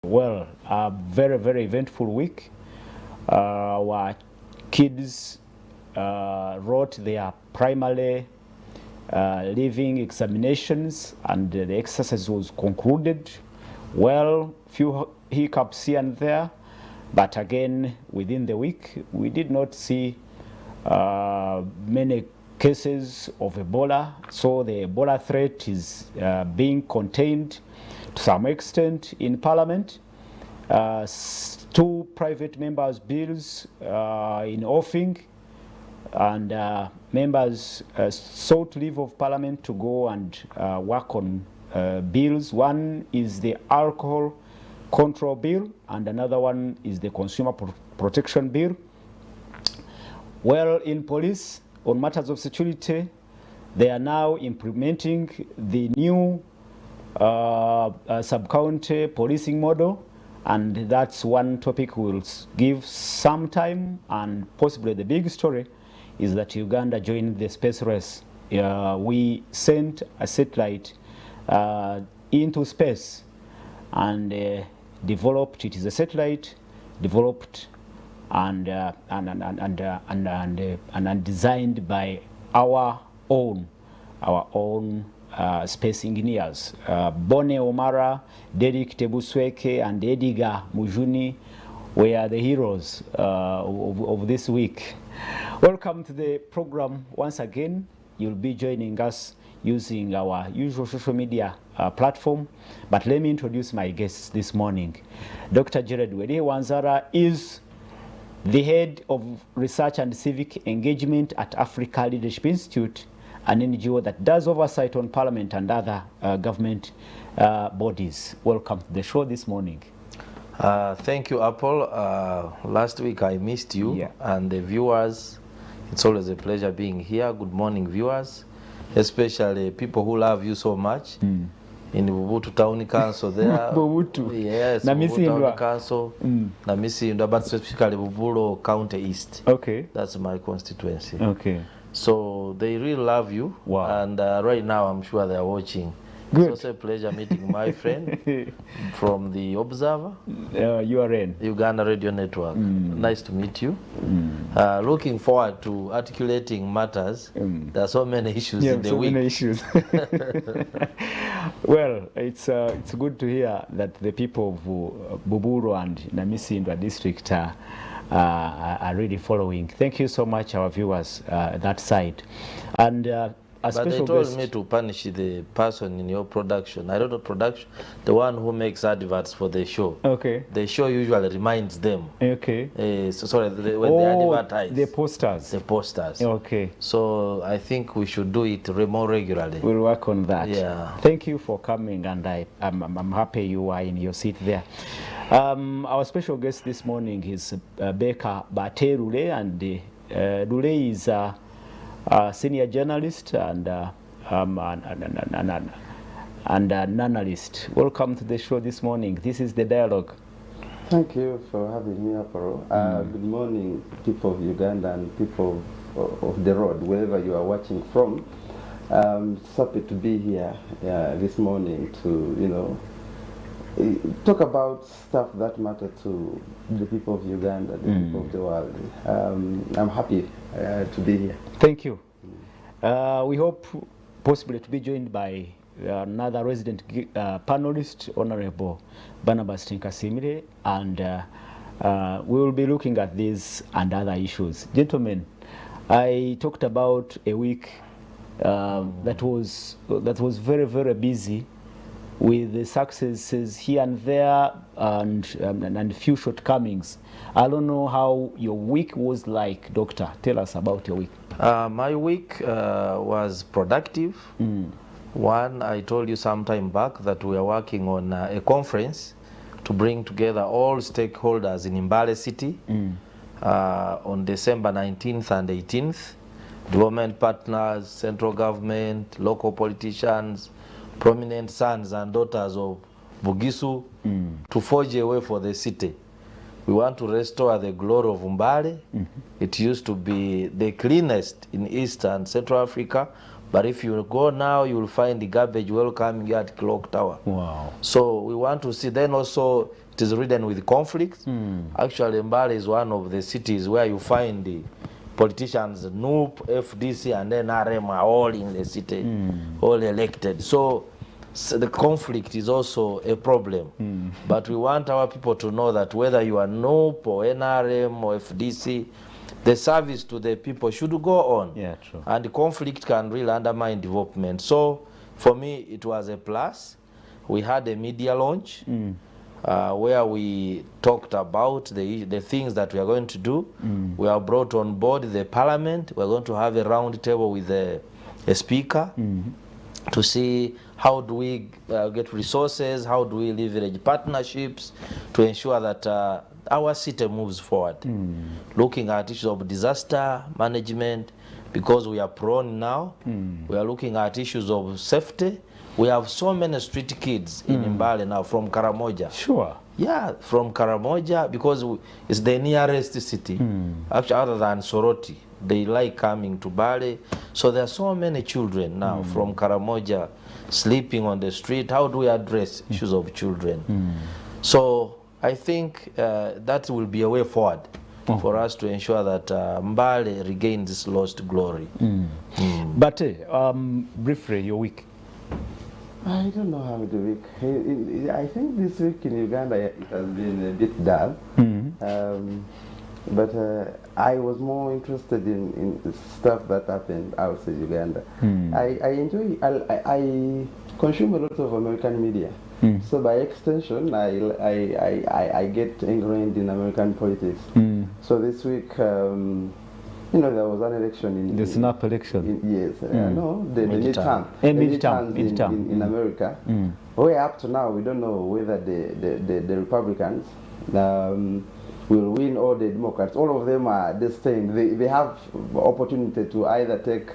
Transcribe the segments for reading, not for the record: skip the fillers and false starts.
Well, a very, very eventful week. Our kids wrote their primary leaving examinations, and the exercise was concluded. Well, few hiccups here and there, but again, within the week, we did not see many cases of Ebola, so the Ebola threat is being contained to some extent in Parliament. Two private members' bills in offing, and members sought leave of Parliament to go and work on bills. One is the alcohol control bill, and another one is the consumer protection bill. Well, in police, on matters of security, they are now implementing the new sub-county policing model, and that's one topic we'll give some time. And possibly the big story is that Uganda joined the space race. We sent a satellite into space and developed. It is a satellite developed and designed by our own space engineers. Bone Omara, Derek Tebusweke, and Ediga Mujuni were the heroes of this week. Welcome to the program once again. You'll be joining us using our usual social media platform. But let me introduce my guests this morning. Dr. Jared Wede Wanzara is the head of research and civic engagement at Africa Leadership Institute, an NGO that does oversight on Parliament and other government bodies. Welcome to the show this morning. Thank you, Apple. Last week I missed you, and the viewers. It's always a pleasure being here. Good morning, viewers, especially people who love you so much. In Bubutu Town Council there. Bubutu. Yes, Bubutu Town Council. Namisindwa, but specifically Buburo County East. Okay. That's my constituency. Okay. So they really love you. Wow. And right now I'm sure they're watching. Good. It's also a pleasure meeting my friend from the Observer. URN. Uganda Radio Network. Nice to meet you. Looking forward to articulating matters. There are so many issues in the week. Many issues. Well, it's good to hear that the people of Buburo and Namisindwa district are really following. Thank you so much, our viewers, that side. And but they told me to punish the person in your production. I don't know production, the one who makes adverts for the show. Okay. The show usually reminds them. Okay. When they advertise. The posters. The posters. Okay. So I think we should do it more regularly. We'll work on that. Yeah. Thank you for coming, and I'm happy you are in your seat there. Our special guest this morning is Beka Bate Rule, and Rule is senior journalist and an analyst. Welcome to the show this morning. This is The Dialogue. Thank you for having me, Aparo. Good morning, people of Uganda and people of the road, wherever you are watching from. Happy to be here this morning to, talk about stuff that matter to the people of Uganda, the people of the world. I'm happy to be here. Thank you. We hope possibly to be joined by another resident panelist, Honorable Barnabas Tinkasimire, and we will be looking at these and other issues. Gentlemen, I talked about a week that was very, very busy, with the successes here and there and few shortcomings. I don't know how your week was like, Doctor. Tell us about your week. My week was productive. One, I told you some time back that we are working on a conference to bring together all stakeholders in Mbale City on December 19th and 18th. Development partners, central government, local politicians, prominent sons and daughters of Bugisu to forge a way for the city. We want to restore the glory of Mbale. It used to be the cleanest in East and Central Africa, but if you go now, you will find the garbage welcoming at Clock Tower. Wow. So we want to see, then also It is ridden with conflict. Actually, Mbale is one of the cities where you find the politicians, NUP, FDC, and then RM are all in the city, all elected. So the conflict is also a problem. But we want our people to know that whether you are NUP or NRM or FDC, the service to the people should go on. Yeah, true. And the conflict can really undermine development. So for me, it was a plus. We had a media launch where we talked about the things that we are going to do. We have brought on board the parliament. We're going to have a round table with a speaker to see how do we get resources, how do we leverage partnerships to ensure that our city moves forward. Looking at issues of disaster management, because we are prone now. We are looking at issues of safety. We have so many street kids in Mbale now from Karamoja. Sure. Yeah, from Karamoja, because it's the nearest city, actually other than Soroti. They like coming to Mbale. So there are so many children now from Karamoja sleeping on the street. How do we address issues of children? So I think that will be a way forward for us to ensure that Mbale regains its lost glory. But briefly, your week. I don't know how the week. I think this week in Uganda it has been a bit dull. But I was more interested in stuff that happened outside Uganda. I consume a lot of American media. So by extension, I get ingrained in American politics. So this week, you know, there was an election in the snap election. Yes, no, the midterm. Midterm in America. Where up to now, we don't know whether the Republicans will win or the Democrats. All of them are destined. They have opportunity to either take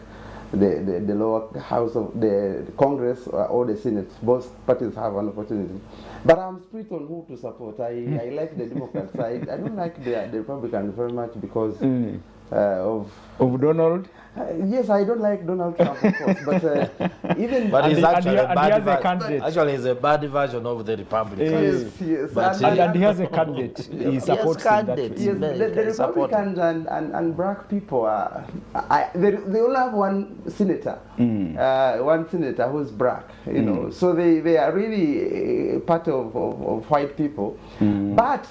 the lower house of the Congress or the Senate. Both parties have an opportunity. But I'm split on who to support. I like the Democrats. I don't like the Republicans very much because of Donald. Yes, I don't like Donald Trump, of course, but even but he's actually a bad candidate. Actually, he's a bad version of the Republicans. Yes. But and he has a candidate. He supports that. Yes, the Republicans and black people are. They only have one senator, one senator who's black. You know, so they are really part of white people. But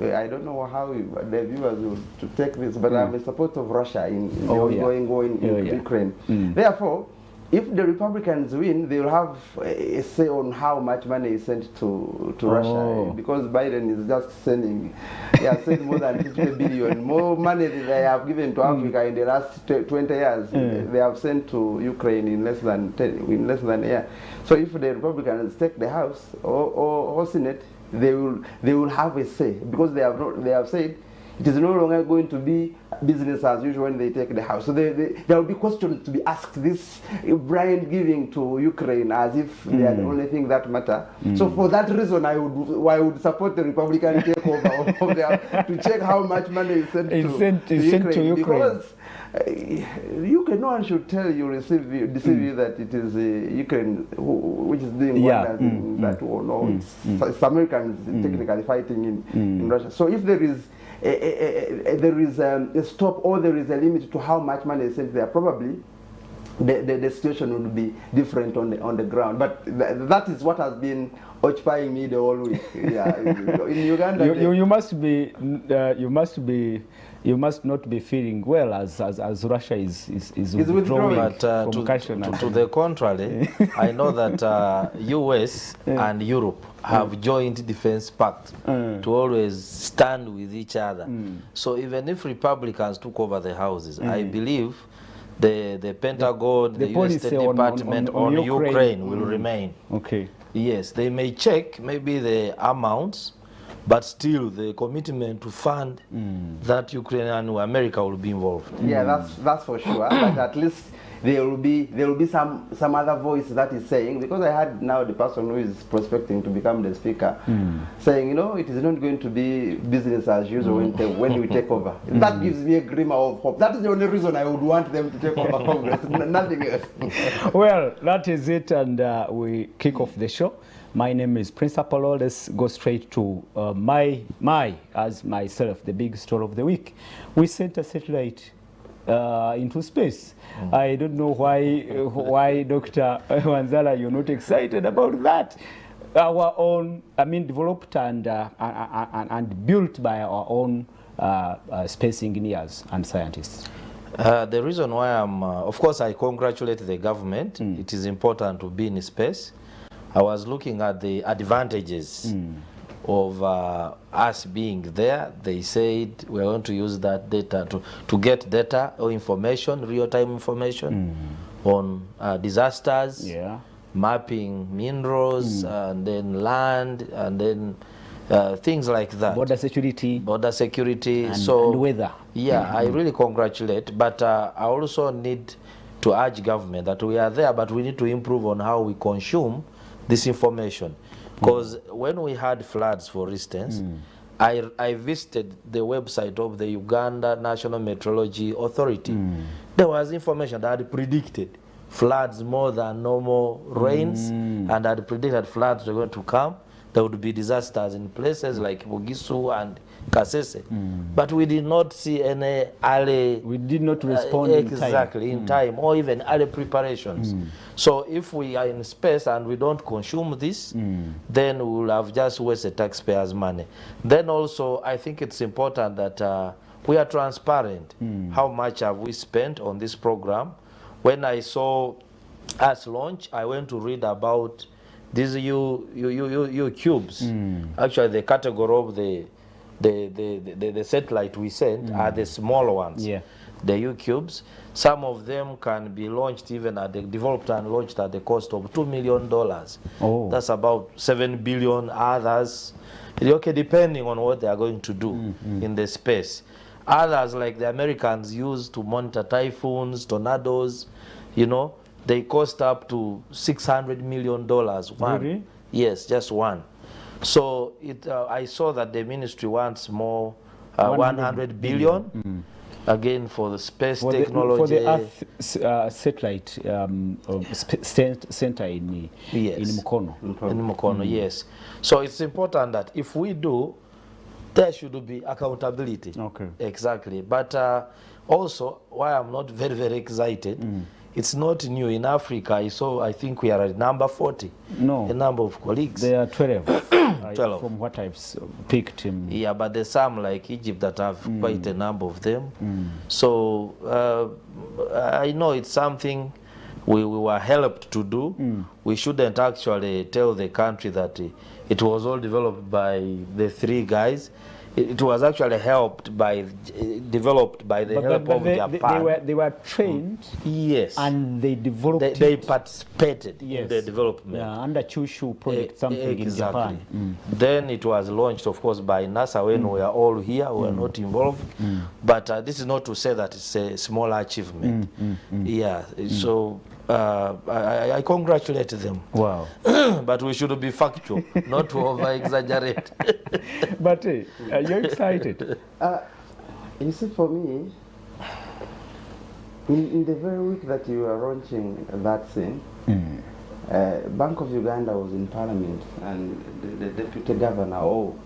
I don't know how the viewers will to take this, but I'm in support of Russia in the ongoing war in Ukraine. Therefore, if the Republicans win, they will have a say on how much money is sent to Russia, because Biden is just sending, he has sent more than 50 billion, more money than they have given to Africa in the last 20 years. They have sent to Ukraine in less than a year. So if the Republicans take the House or Senate, they will have a say, because they have said it is no longer going to be business as usual when they take the House. So there will be questions to be asked. This blind giving to Ukraine as if they are the only thing that matter. So for that reason, I would support the Republican takeover of their, to check how much money is sent to Ukraine. Because no one should tell you, deceive you that it is Ukraine which is doing wonders in that war. No, it's Americans technically fighting in Russia. So if there is a stop or there is a limit to how much money is sent there, probably the situation would be different on the ground. But that is what has been occupying me the whole week. Yeah, in Uganda, you must not be feeling well as Russia is withdrawing from to the contrary. I know that US and Europe have joint defense pact to always stand with each other. So even if Republicans took over the houses, I believe the Pentagon, the US State Department on Ukraine will remain. Okay. Yes, they may check maybe the amounts, but still the commitment to fund that Ukraine and America will be involved. Yeah, that's for sure. But at least there will be some other voice that is saying, because I had now the person who is prospecting to become the speaker saying, you know, it is not going to be business as usual when we take over. That gives me a glimmer of hope. That is the only reason I would want them to take over Congress, nothing else. Well, that is it, and we kick off the show. My name is Prince Apollo. Let's go straight to as myself, the big story of the week. We sent a satellite into space. I don't know why Dr. Wanzala, you're not excited about that. Our own, developed and built by our own space engineers and scientists. The reason why of course, I congratulate the government. It is important to be in space. I was looking at the advantages of us being there. They said we're going to use that data to get data or information, real-time information on disasters, mapping minerals, and then land, and then things like that. Border security. And weather. Yeah, I really congratulate, but I also need to urge government that we are there, but we need to improve on how we consume this information. Because when we had floods, for instance, I visited the website of the Uganda National Meteorology Authority. There was information that had predicted floods more than normal rains, and had predicted floods were going to come. There would be disasters in places like Bugisu and Kasese. But we did not see any early... We did not respond exactly in time, or even early preparations. So if we are in space and we don't consume this, then we will have just wasted taxpayers' money. Then also, I think it's important that we are transparent. How much have we spent on this program? When I saw us launch, I went to read about these U cubes. Actually, the category of the satellite we sent are the small ones. The U cubes. Some of them can be launched even at the developed and launched at the cost of $2 million. That's about 7 billion. Others, okay, depending on what they are going to do in the space. Others, like the Americans use to monitor typhoons, tornadoes, they cost up to $600 million. One. Really? Yes, just one. So I saw that the ministry wants more, 100 billion. Again, for the space technology. For the Earth satellite center in Mukono. In Mukono, yes. So it's important that if we do, there should be accountability. Okay. Exactly. But also, why I'm not very, very excited, it's not new in Africa. I think we are at number 40. No. A number of colleagues. There are 12. 12. From what I've picked. Yeah, but there's some like Egypt that have quite a number of them. So I know it's something we were helped to do. We shouldn't actually tell the country that it was all developed by the three guys. It was actually developed by the help of Japan. They were trained. Yes. And they developed They participated in the development. Yeah, under Chushu project, something in Japan. Then it was launched, of course, by NASA when we are all here. We are not involved. But this is not to say that it's a small achievement. Yeah. So I congratulate them. Wow. But we should be factual, not to over-exaggerate. But you're excited. You see, for me, in the very week that you were launching that thing, Bank of Uganda was in Parliament, and the deputy governor,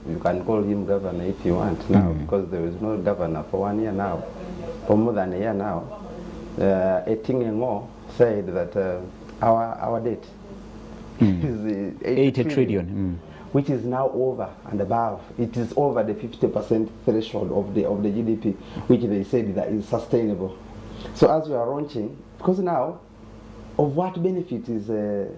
you can call him governor if you want now, because there is no governor for 1 year now, for more than a year now, Etingengo said that our debt is 80 trillion. Which is now over and above. It is over the 50% threshold of the GDP, which they said that is sustainable. So as we are launching, because now, of what benefit is a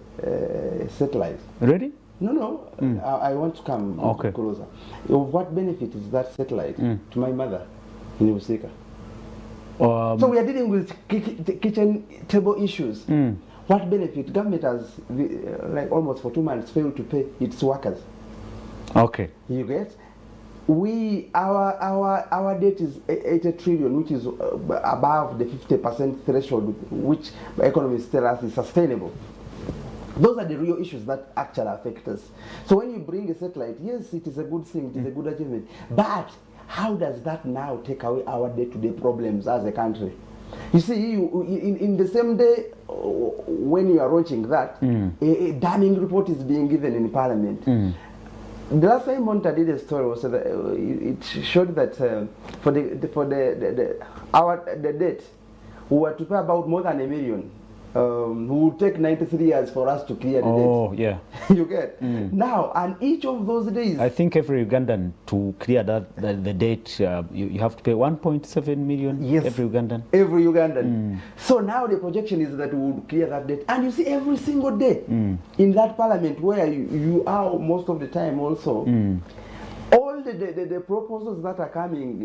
satellite? Ready? No. I want to come closer. Of what benefit is that satellite to my mother in Usika? So we are dealing with kitchen table issues. What benefit? Government has, like almost for 2 months, failed to pay its workers. Okay. You get? Our debt is 80 trillion, which is above the 50% threshold, which economists tell us is sustainable. Those are the real issues that actually affect us. So when you bring a satellite, yes, it is a good thing, it is a good achievement. But how does that now take away our day-to-day problems as a country? You see, in the same day when you are launching that, a damning report is being given in Parliament. The last time Monta did a story was that it showed that for the debt, we were to pay about more than $1 million. Who would take 93 years for us to clear the debt. Oh, yeah. You get? Now, and each of those days... I think every Ugandan, to clear the debt, you have to pay 1.7 million, yes, every Ugandan. Every Ugandan. So now the projection is that we would clear that debt. And you see every single day in that parliament where you are most of the time also, all the proposals that are coming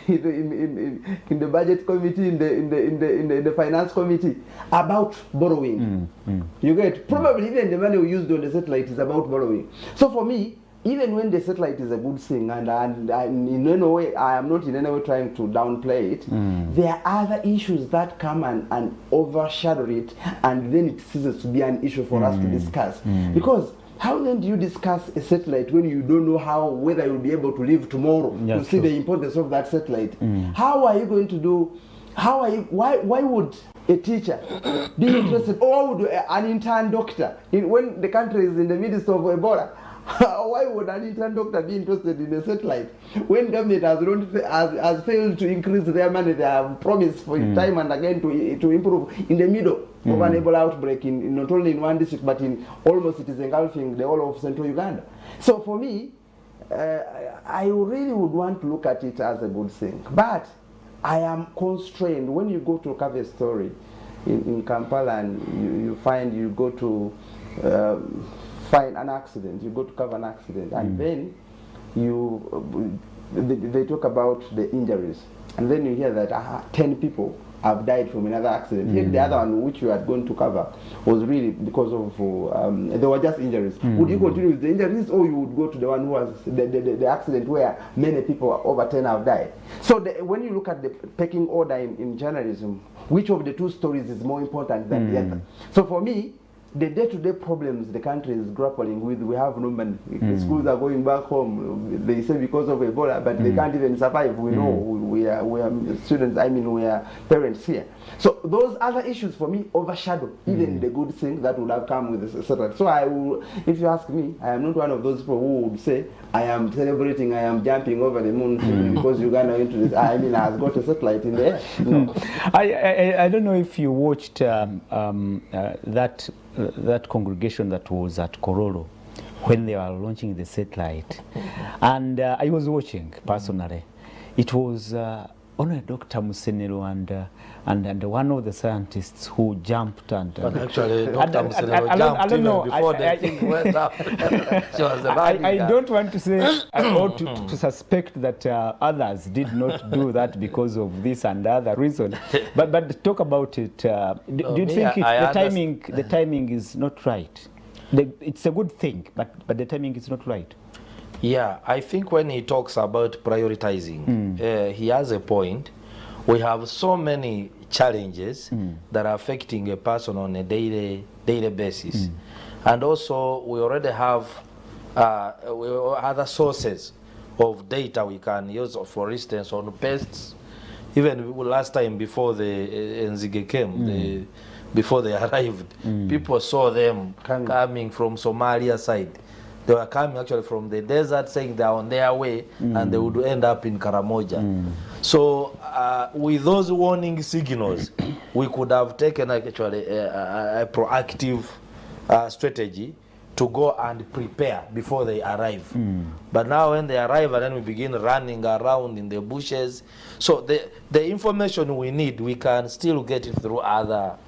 in the budget committee, in the finance committee about borrowing. You get? Probably even the money we used on the satellite is about borrowing. So for me, even when the satellite is a good thing, and in any way, I am not in any way trying to downplay it, there are other issues that come and overshadow it, and then it ceases to be an issue for us to discuss. Because how then do you discuss a satellite when you don't know whether you'll be able to live tomorrow to see the importance of that satellite? How are you going to do? Why would a teacher be interested, or would an intern doctor when the country is in the midst of Ebola? Why would an intern doctor be interested in a satellite when government has failed to increase their money they have promised for time and again to improve in the middle of an Ebola outbreak in not only in one district but in almost it is engulfing the whole of central Uganda? So for me, I really would want to look at it as a good thing, but I am constrained. When you go to cover a story in Kampala and you go to find an accident, you go to cover an accident, and then they talk about the injuries, and then you hear that 10 people have died from another accident. Here the other one which you had gone to cover was really because of they were just injuries. Would you continue with the injuries, or you would go to the one who was the accident where many people, over 10, have died? So when you look at the pecking order in journalism, which of the two stories is more important than the other? So for me, the day-to-day problems the country is grappling with, we have no money. The schools are going back home. They say because of Ebola, but they can't even survive. We know we are students. I mean, we are parents here. So those other issues for me overshadow even the good thing that would have come with the satellite. So I will, if you ask me, I am not one of those people who would say I am celebrating, I am jumping over the moon because Uganda went to this. I mean, has got a satellite in the air. No. I don't know if you watched that congregation that was at Kororo when they were launching the satellite, and I was watching personally. It was only Dr. Musenero and one of the scientists who jumped and actually Dr. Musenero jumped even before the thing went up. She was I don't want to say or to suspect that others did not do that because of this and other reason, but talk about it. Do you think the timing is not right? It's a good thing, but the timing is not right. Yeah, I think when he talks about prioritizing, he has a point. We have so many challenges that are affecting a person on a daily basis. And also, we already have other sources of data we can use, for instance, on pests. Even last time before the Nzige came, before they arrived, people saw them coming from Somalia side. They were coming actually from the desert, saying they are on their way, and they would end up in Karamoja. So with those warning signals, we could have taken actually a proactive strategy to go and prepare before they arrive. But now when they arrive, and then we begin running around in the bushes. So the information we need, we can still get it through other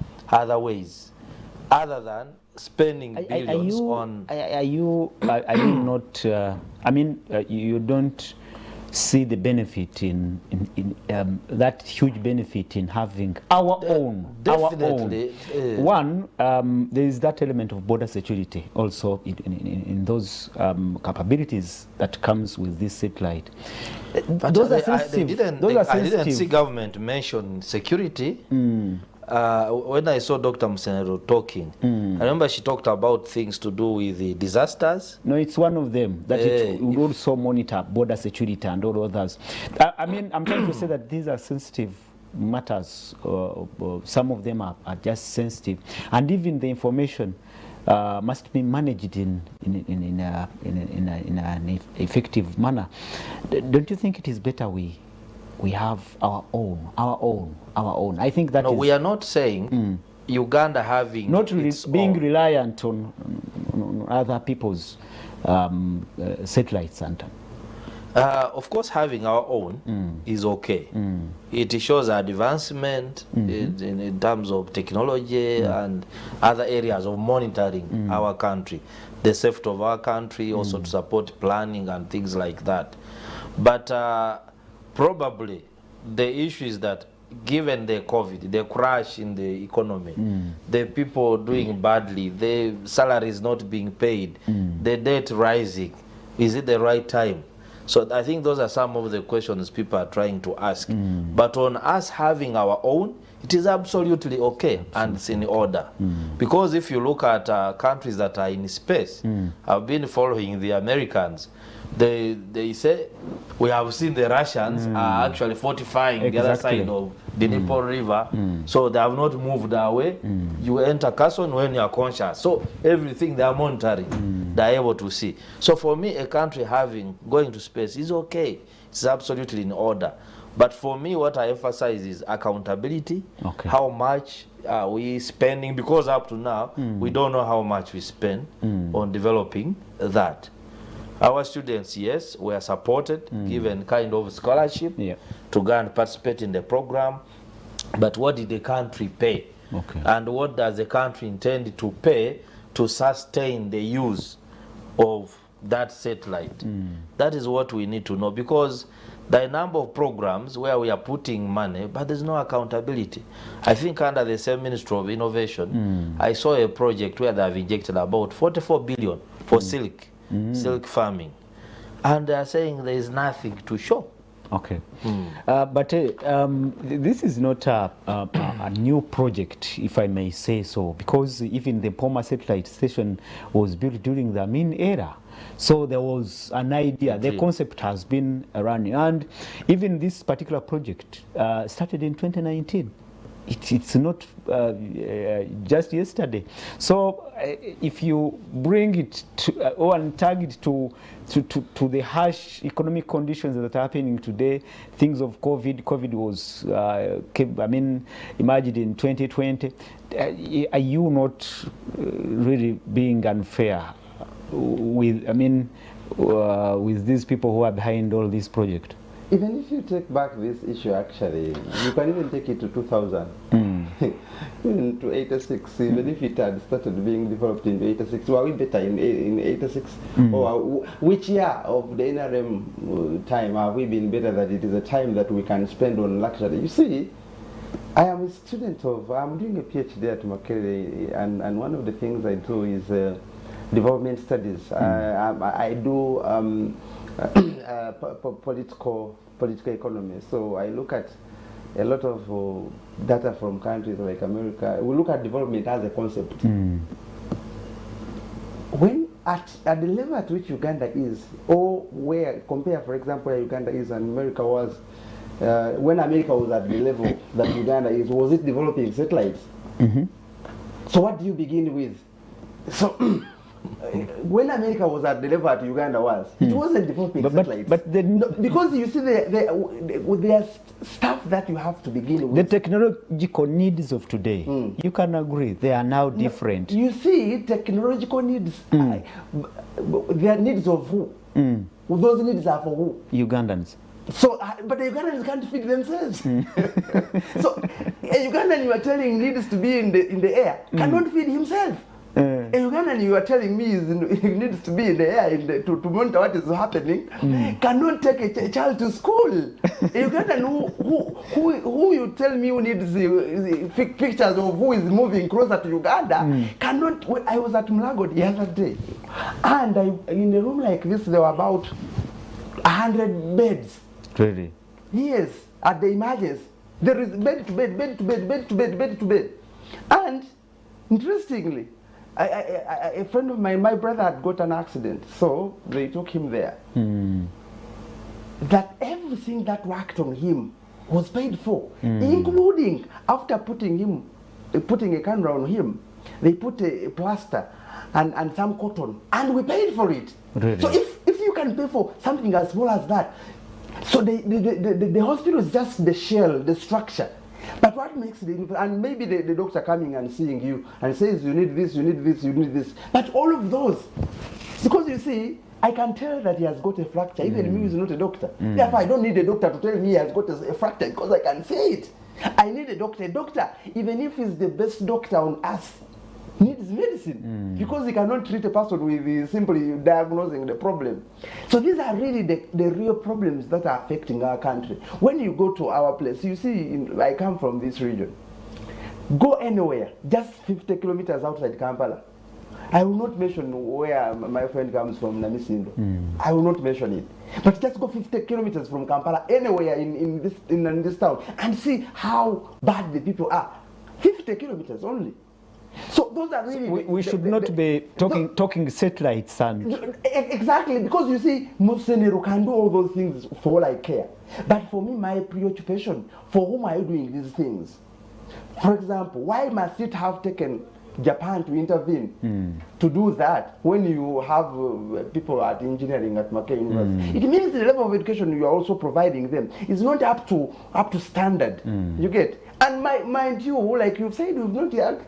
ways, other than spending billions on. Are you not? I mean, you don't see the benefit in that huge benefit in having our own. Definitely. One, there is that element of border security also in those capabilities that comes with this satellite. Those are sensitive. I didn't see government mention security. When I saw Dr. Musenero talking, I remember she talked about things to do with the disasters. No, it's one of them, that it would also monitor border security and all others. I mean, I'm trying to say that these are sensitive matters, some of them are just sensitive, and even the information must be managed in an effective manner. Don't you think it is better we have our own? I think that no, is, we are not saying Uganda having not its being own. reliant on other people's satellites and. Of course, having our own is okay. It shows advancement in terms of technology and other areas of monitoring our country, the safety of our country, also to support planning and things like that. But probably the issue is that given the COVID, the crash in the economy, the people doing badly, the salaries not being paid, the debt rising, is it the right time? So I think those are some of the questions people are trying to ask. But on us having our own, it is absolutely okay and it's in order. Because if you look at countries that are in space, I've been following the Americans. They say, we have seen the Russians are actually fortifying the other side of the Dnipro River. So they have not moved away. You enter Kherson when you are conscious. So everything they are monitoring, they are able to see. So for me, a country going to space is okay. It's absolutely in order. But for me, what I emphasize is accountability. Okay. How much are we spending? Because up to now, we don't know how much we spend on developing that. Our students, yes, were supported, given kind of scholarship to go and participate in the program. But what did the country pay? Okay. And what does the country intend to pay to sustain the use of that satellite? That is what we need to know, because there are a number of programs where we are putting money, but there's no accountability. I think under the same Ministry of Innovation, I saw a project where they have injected about 44 billion for silk farming. And they are saying there is nothing to show. Okay. But this is not a new project, if I may say so, because even the Poma satellite station was built during the Amin era. So there was an idea, the concept has been running, and even this particular project started in 2019. It's not just yesterday. So if you bring it to, or tag it to the harsh economic conditions that are happening today, things of COVID was, I mean, imagined in 2020, are you not really being unfair with, I mean, with these people who are behind all this project? Even if you take back this issue, actually, you can even take it to 2000, even to 86. Even if it had started being developed in 86, were we better in 86? Or which year of the NRM time have we been better that it is a time that we can spend on luxury? You see, I am a student of, I'm doing a PhD at Makerere, and one of the things I do is development studies. I do political economy. So I look at a lot of data from countries like America. We look at development as a concept. When at the level at which Uganda is, or where, compare for example where Uganda is and America was, when America was at the level that Uganda is, was it developing satellites? So what do you begin with? So when America was at the level that Uganda was, it wasn't developing satellites. But no, because you see, there's stuff that you have to begin with. The technological needs of today, you can agree, they are now different. You see, technological needs, they are needs of who? Those needs are for who? Ugandans. So, but the Ugandans can't feed themselves. So, a Ugandan you are telling needs to be in the air cannot feed himself. A Ugandan you are telling me he needs to be in the air to monitor what is happening, cannot take a child to school. A Ugandan who you tell me who needs the pictures of who is moving closer to Uganda cannot. I was at Mulago the other day, and in a room like this there were about 100 beds. Really? Yes, at the images. There is bed to bed, bed to bed, bed to bed, bed to bed. And interestingly, a friend of mine, my brother had got an accident, so they took him there. That everything that worked on him was paid for, including after putting a camera on him, they put a plaster and some cotton, and we paid for it. Really? So if you can pay for something as small as that, so the hospital is just the shell, the structure. But what makes and maybe the doctor coming and seeing you and says you need this, you need this, you need this. But all of those, because you see, I can tell that he has got a fracture, even me who is not a doctor. Therefore, I don't need a doctor to tell me he has got a fracture because I can say it. I need a doctor. A doctor, even if he's the best doctor on earth, needs medicine because he cannot treat a person with simply diagnosing the problem. So these are really the real problems that are affecting our country. When you go to our place, you see, I come from this region. Go anywhere, just 50 kilometers outside Kampala. I will not mention where my friend comes from, Namisindo. I will not mention it. But just go 50 kilometers from Kampala, anywhere in this town, and see how bad the people are. 50 kilometers only. So those are really... So we should not be talking satellites and... Exactly, because you see, Musenero can do all those things for all I care. But for me, my preoccupation, for whom are you doing these things? For example, why must it have taken Japan to intervene to do that when you have people at engineering at Mackay University? It means the level of education you are also providing them is not up to standard. You get? And mind you, like you said, we've not yet.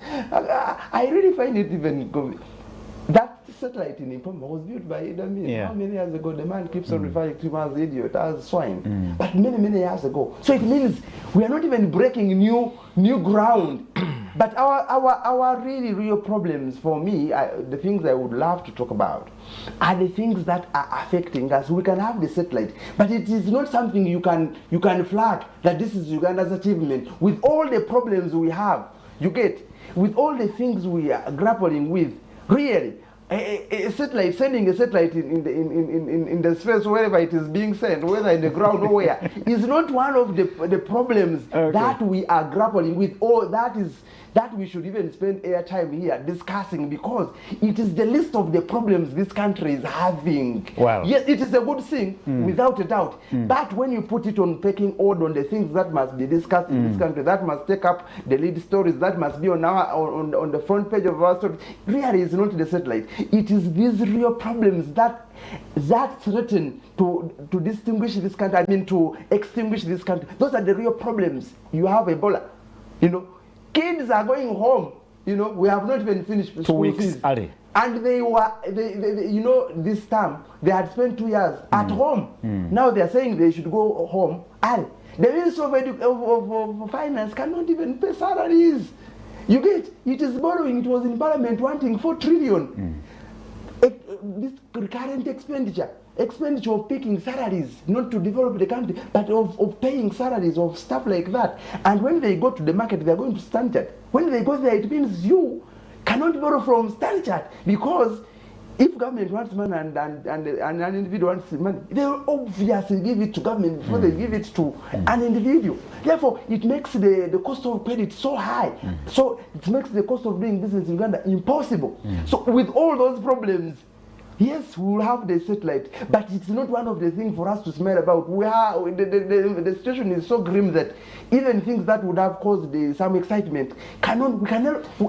I really find it even that satellite in Impoma was built by Idi Amin. Yeah. How many years ago? The man keeps on referring to him as idiot, as swine. But many years ago. So it means we are not even breaking new ground. But our really real problems for me, the things I would love to talk about, are the things that are affecting us. We can have the satellite, but it is not something you can flag that this is Uganda's achievement. With all the problems we have, you get, with all the things we are grappling with, really, a satellite, sending a satellite in the space wherever it is being sent, whether in the ground or where, is not one of the problems that we are grappling with, or that we should even spend airtime here discussing, because it is the list of the problems this country is having. Wow. Yes, it is a good thing, without a doubt. But when you put it on pecking order on the things that must be discussed in this country, that must take up the lead stories, that must be on the front page of our story, really is not the satellite. It is these real problems that threaten to distinguish this country, I mean to extinguish this country. Those are the real problems. You have Ebola, kids are going home, we have not even finished 2 school weeks fees. early. And they this term, they had spent 2 years at home. Now they are saying they should go home early. The Minister of Finance cannot even pay salaries. You get, it is borrowing. It was in Parliament wanting 4 trillion. This recurrent expenditure of paying salaries, not to develop the country, but of paying salaries of stuff like that. And when they go to the market, they're going to Standard. When they go there, it means you cannot borrow from Standard, because if government wants money and an individual wants money, they will obviously give it to government before they give it to an individual. Therefore, it makes the cost of credit so high. So it makes the cost of doing business in Uganda impossible. So with all those problems, yes, we will have the satellite, but it's not one of the things for us to smile about. The situation is so grim that even things that would have caused some excitement we cannot.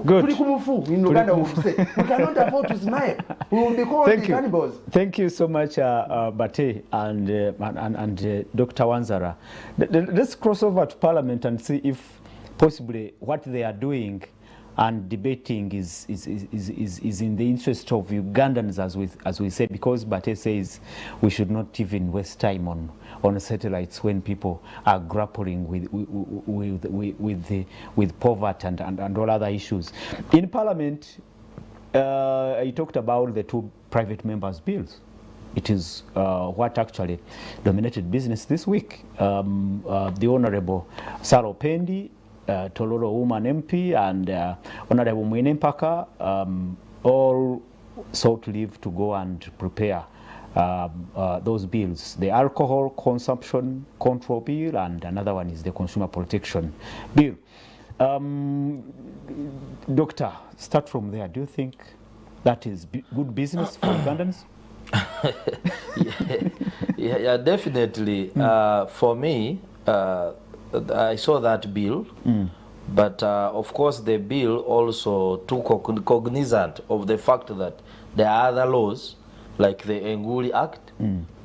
Good. In Uganda, would say, we cannot afford to smile. We will be called the cannibals. Thank you so much, Bate and Dr. Wanzara. Let's cross over to Parliament and see if possibly what they are doing and debating is in the interest of Ugandans, as we say, because Bate says we should not even waste time on satellites when people are grappling with poverty and all other issues. In Parliament, he talked about the 2 private members' bills. It is what actually dominated business this week. The Honorable Saro Pendi, Tololo Woman MP, and Honorable Mwine Mpaka all sought leave to go and prepare those bills. The Alcohol Consumption Control Bill, and another one is the Consumer Protection Bill. Doctor, start from there. Do you think that is good business for Ugandans? Yeah, definitely. For me, I saw that bill, but of course the bill also took cognizant of the fact that there are other laws like the Enguli Act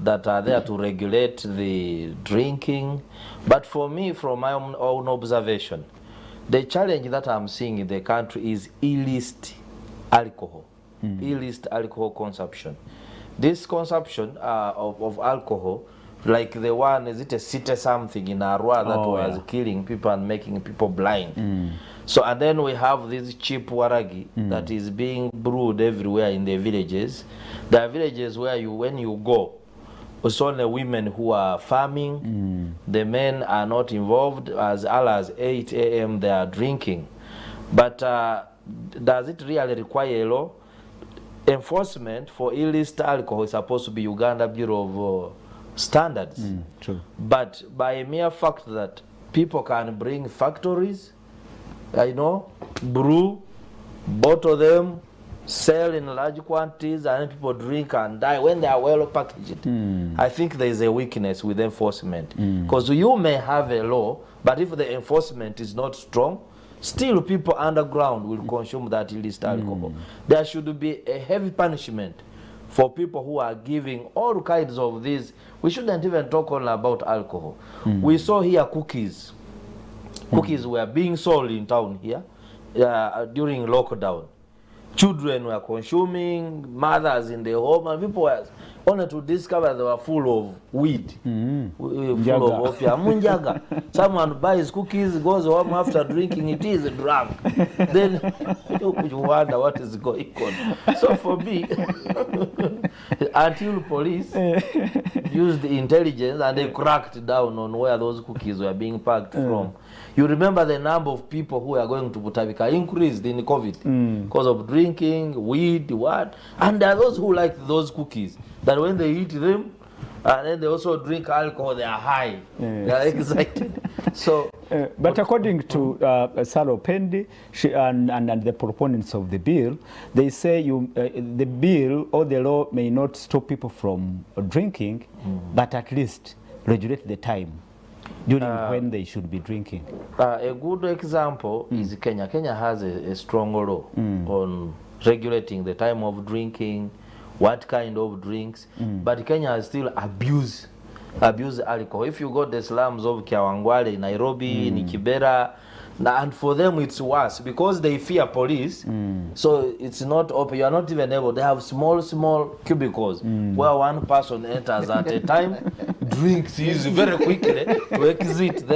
that are there to regulate the drinking. But for me, from my own observation, the challenge that I'm seeing in the country is illicit alcohol, illicit alcohol consumption. This consumption of alcohol, like the one, is it a city something in Arua that was killing people and making people blind. So, and then we have this cheap waragi that is being brewed everywhere in the villages. There are villages where when you go, it's only women who are farming. The men are not involved. As early as 8 a.m. they are drinking. But does it really require a law? Enforcement for illicit alcohol is supposed to be Uganda Bureau of Standards. True. But by a mere fact that people can bring factories, brew, bottle them, sell in large quantities, and people drink and die when they are well packaged. I think there is a weakness with enforcement. Because you may have a law, but if the enforcement is not strong, still people underground will consume that illicit alcohol. There should be a heavy punishment for people who are giving all kinds of these. We shouldn't even talk only about alcohol. We saw here cookies. Cookies were being sold in town here during lockdown. Children were consuming, mothers in the home, and people were only to discover they were full of weed, full of opium. Munjaga. Someone buys cookies, goes home after drinking it, is drunk. Then you wonder what is going on. So for me, until police used the intelligence and they cracked down on where those cookies were being packed from. You remember the number of people who are going to Butabika increased in COVID because of drinking, weed, what? And there are those who like those cookies, that when they eat them, and then they also drink alcohol, they are high. They are excited. So, but according to Saro Pendi and the proponents of the bill, they say the bill or the law may not stop people from drinking, but at least regulate the time during when they should be drinking. A good example is Kenya. Kenya has a strong law on regulating the time of drinking, what kind of drinks, but Kenya has still abuse alcohol. If you go to the slums of Kiawangwale, Nairobi, in Kibera, and for them it's worse because they fear police. So it's not open. You are not even able. They have small cubicles where one person enters at a time, drinks very quickly to exit,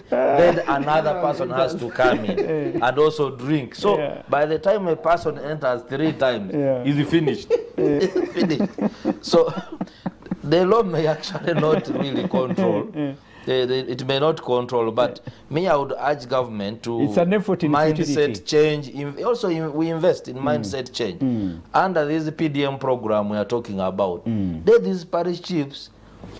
then another person has to come in and also drink. So by the time a person enters 3 times, he's finished. Finished. So the law may actually not really control. It may not control, but me, I would urge government to it's an effort in mindset change. We invest in mindset change. Under this PDM program we are talking about, these parish chiefs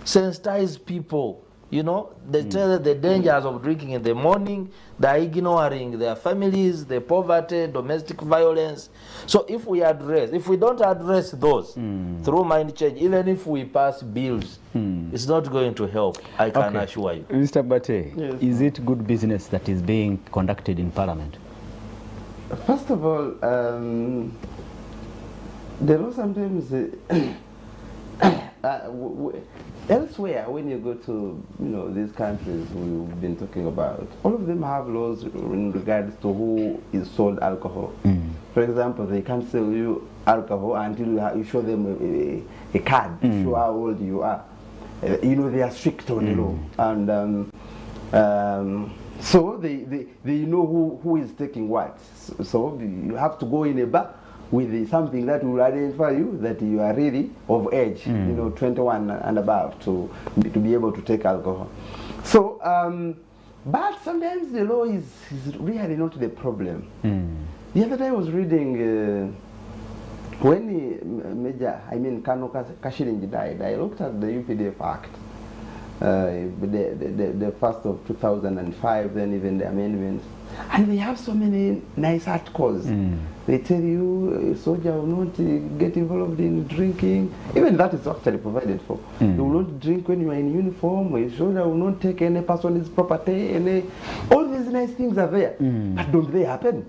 sensitize people. They tell the dangers of drinking in the morning. They are ignoring their families, the poverty, domestic violence. So if we don't address those through mind change, even if we pass bills, it's not going to help, I can assure you. Mr. Bate, is it good business that is being conducted in Parliament? First of all, there are sometimes elsewhere, when you go to these countries we've been talking about, all of them have laws in regards to who is sold alcohol. For example, they can't sell you alcohol until you show them a card to show how old you are. They are strict on the law, and so they know who is taking what. So you have to go in a bar with something that will identify you that you are really of age, 21 and above, to be able to take alcohol. So, but sometimes the law is really not the problem. The other day I was reading when Colonel Kashirinji died, I looked at the UPDF Act, the first of 2005, then even the amendments. And they have so many nice articles. They tell you a soldier will not get involved in drinking. Even that is actually provided for. You will not drink when you are in uniform. A soldier will not take any person's property. All these nice things are there. But don't they happen?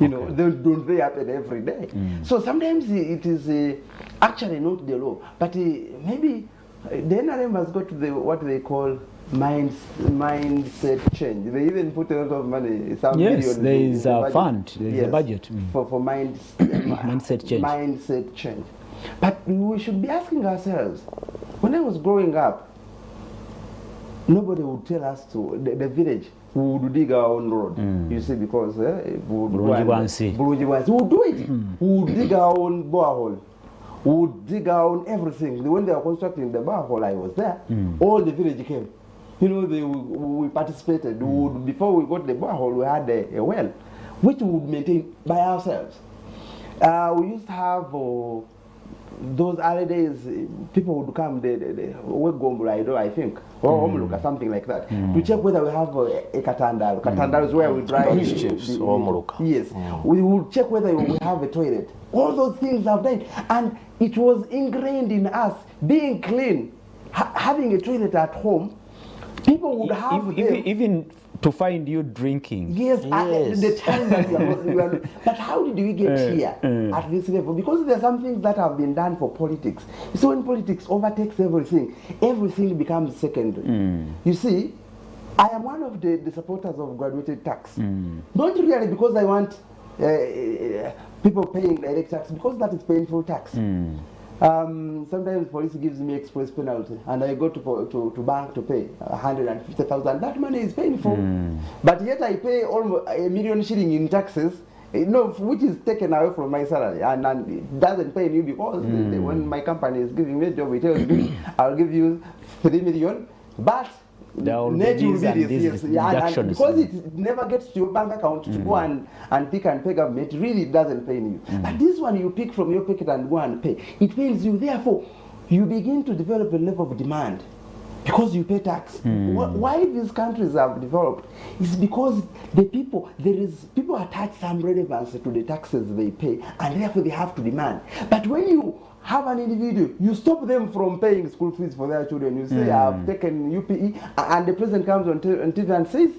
You know, don't they happen every day? So sometimes it is actually not the law. But maybe the NRM has got to what they call mindset change. They even put a lot of money, some yes, millions there in is the a budget. fund, there is a budget. For mindset change. Mindset change. But we should be asking ourselves, when I was growing up, nobody would tell us to, the village, we would dig our own road. You see, because we would do it. We would dig our own borehole. We would dig our own everything. When they were constructing the borehole, I was there. All the village came. You know, we participated. Before we got the borehole, we had a well, which we would maintain by ourselves. We used to have those early days, people would come, I think, or Omuluka, something like that, to check whether we have a katandal. Katandal is where we dry Yes, we would check whether we have a toilet. All those things have died, and it was ingrained in us, being clean, having a toilet at home. People would have even to find you drinking. Yes, at the time that we are. But how did we get here at this level? Because there are some things that have been done for politics. So when politics overtakes everything, everything becomes secondary. You see, I am one of the supporters of graduated tax. Not really because I want people paying direct tax, because that is painful tax. Sometimes police gives me express penalty, and I go to bank to pay 150,000. That money is painful, but yet I pay almost $1 million shilling in taxes, which is taken away from my salary, and it doesn't pay me because when my company is giving me a job, it tells me I'll give you 3 million, but net will be this, and because it never gets to your bank account to go and pick and pay government, really it doesn't pay you. But this one you pick from your pocket and go and pay, it pays you. Therefore, you begin to develop a level of demand because you pay tax. Why these countries have developed is because people attach some relevance to the taxes they pay, and therefore they have to demand. But when you have an individual, you stop them from paying school fees for their children. You say, I've taken UPE, and the president comes on TV and says,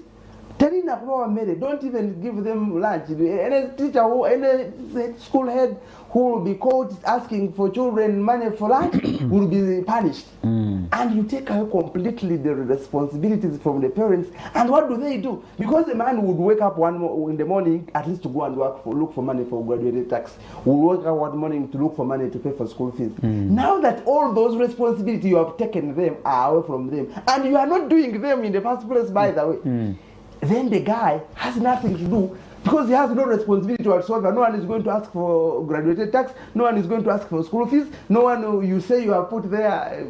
don't even give them lunch. Any teacher, any school head who will be caught asking for children money for lunch will be punished. And you take away completely the responsibilities from the parents. And what do? Because the man would wake up in the morning at least to go and look for money for graduated tax. Would wake up one morning to look for money to pay for school fees. Now that all those responsibilities you have taken them are away from them, and you are not doing them in the first place, by the way. Then the guy has nothing to do because he has no responsibility whatsoever. No one is going to ask for graduated tax. No one is going to ask for school fees. No one, you say you have put there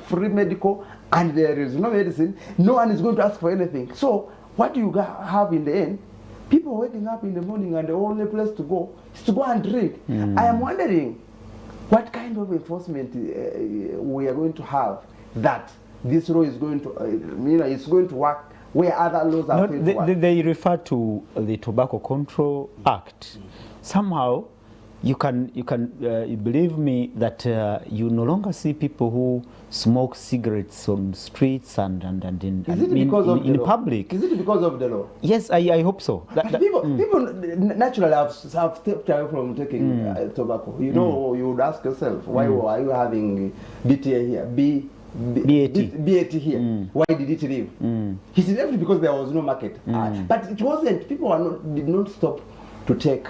free medical and there is no medicine. No one is going to ask for anything. So what do you have in the end? People waking up in the morning and the only place to go is to go and drink. I am wondering what kind of enforcement we are going to have that this law is going to, it's going to work where other laws are failed to work. They refer to the Tobacco Control Act. Somehow, you believe me that you no longer see people who smoke cigarettes on streets and in public. Is it because of the law? Yes, I hope so. People naturally have stepped away from taking tobacco. You would ask yourself, why are you having BTA here? BAT here. Why did it leave? It left because there was no market. But it wasn't. People did not stop to take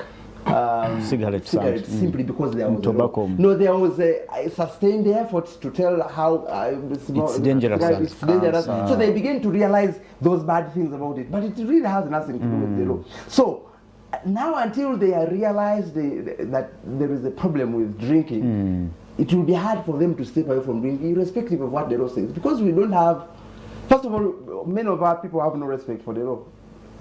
cigarettes simply because there was tobacco. No, there was a sustained effort to tell how it's dangerous. It's dangerous. So they began to realize those bad things about it. But it really has nothing to do with the law. So now, until they realize that there is a problem with drinking, it will be hard for them to step away from drinking, irrespective of what the law says. Because we don't have, first of all, many of our people have no respect for the law.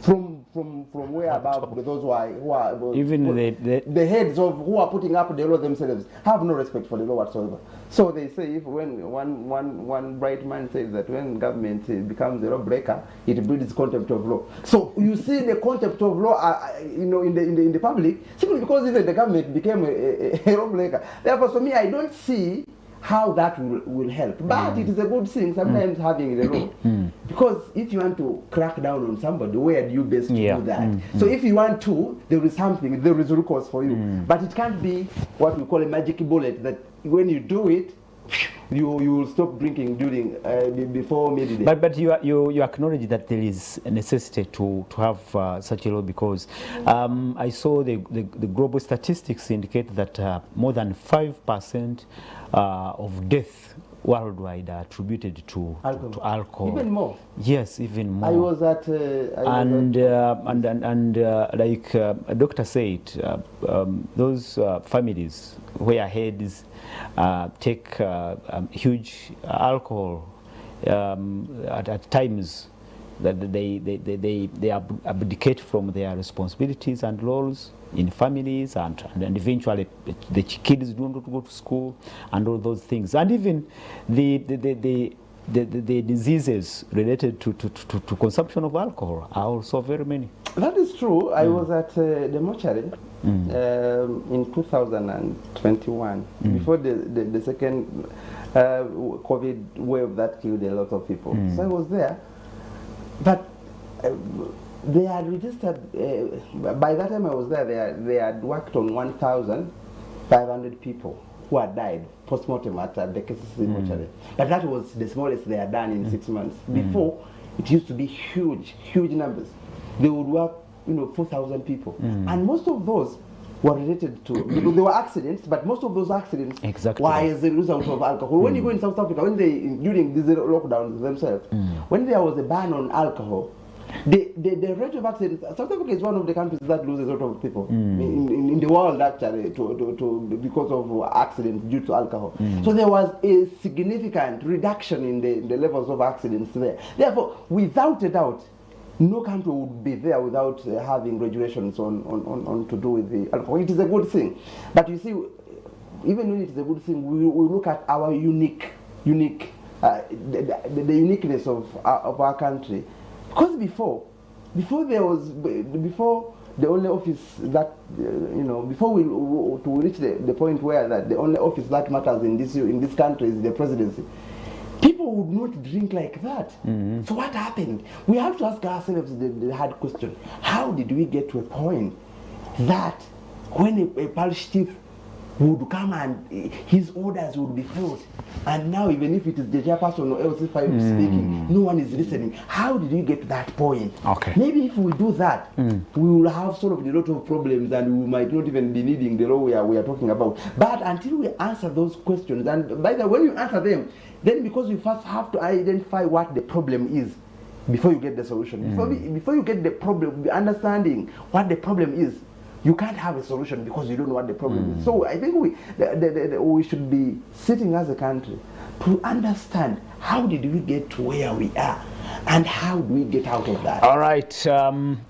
from way above, those who are Even the heads of who are putting up the law themselves have no respect for the law whatsoever. So they say, if when one bright man says that when government becomes a lawbreaker, it breeds contempt of law. So you see the contempt of law, in the public, simply because even the government became a lawbreaker. Therefore, for me, I don't see how that will help. But it is a good thing sometimes having the law. Because if you want to crack down on somebody, where do you best do that? So if you want to, there is something, there is recourse for you. But it can't be what we call a magic bullet, that when you do it, you will stop drinking during before midday. But you acknowledge that there is a necessity to have such a law, because I saw the global statistics indicate that more than 5% of death worldwide are attributed to alcohol. Even more. Yes, even more. I was at like a doctor said, those families where heads take huge alcohol at times, that they abdicate from their responsibilities and roles in families, and eventually the kids do not go to school and all those things, and even the diseases related to consumption of alcohol are also very many. That is true. I was at the mortuary in 2021, before the second COVID wave that killed a lot of people. So I was there, but they had registered, by that time I was there, they had worked on 1,500 people who had died post-mortem at the KCC mortuary. But that was the smallest they had done in 6 months. Before, it used to be huge numbers. They would work, 4,000 people. And most of those were related to, there were accidents, but most of those accidents were as a result of alcohol. When you go in South Africa, during these lockdowns themselves, when there was a ban on alcohol, the rate of accidents, South Africa is one of the countries that loses a lot of people in the world, actually, because of accidents due to alcohol. So there was a significant reduction in the levels of accidents there. Therefore, without a doubt, no country would be there without having regulations on to do with the alcohol. It is a good thing. But you see, even when it is a good thing, we look at our the uniqueness of our country. Because before the only office that, before we reach the point where that the only office that matters in this country is the presidency, people would not drink like that. So what happened? We have to ask ourselves the hard question. How did we get to a point that when a parish chief would come and his orders would be followed, and now even if it is the chairperson or LC5 speaking, no one is listening? How did we get to that point? Maybe if we do that, we will have solved a lot of problems, and we might not even be needing the law we are talking about. But until we answer those questions, and by the way, when you answer them, then because you first have to identify what the problem is before you get the solution. Before you get the problem, understanding what the problem is, you can't have a solution because you don't know what the problem is. So I think we should be sitting as a country to understand how did we get to where we are, and how do we get out of that. All right,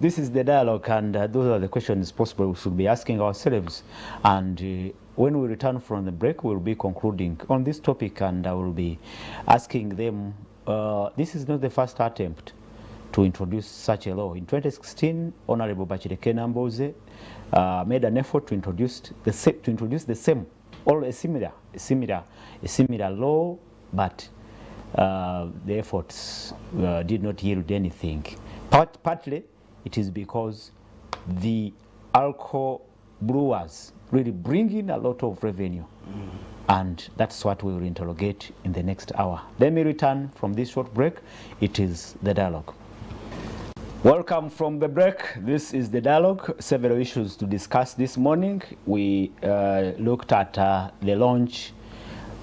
this is the dialogue, and those are the questions possible we should be asking ourselves. And when we return from the break, we'll be concluding on this topic, and I will be asking them, this is not the first attempt to introduce such a law. In 2016, Honorable Bachireke Namboze made an effort to introduce the same or a similar law, but the efforts did not yield anything. Partly, it is because the alcohol brewers really bring in a lot of revenue, and that's what we will interrogate in the next hour. Let me return from this short break. It is the dialogue. Welcome from the break. This is the dialogue. Several issues to discuss this morning. We looked at the launch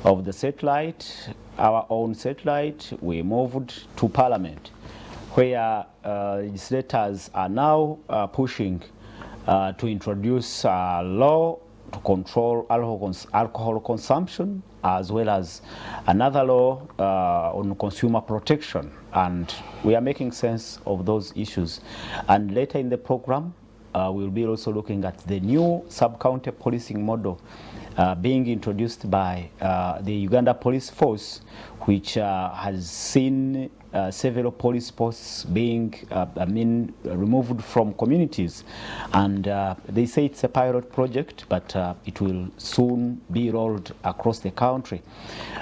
of the satellite, our own satellite. We moved to Parliament, where legislators are now pushing to introduce a law to control alcohol consumption, as well as another law on consumer protection. And we are making sense of those issues. And later in the program, we'll be also looking at the new sub-county policing model being introduced by the Uganda Police Force, which has seen several police posts being removed from communities. And they say it's a pilot project, but it will soon be rolled across the country.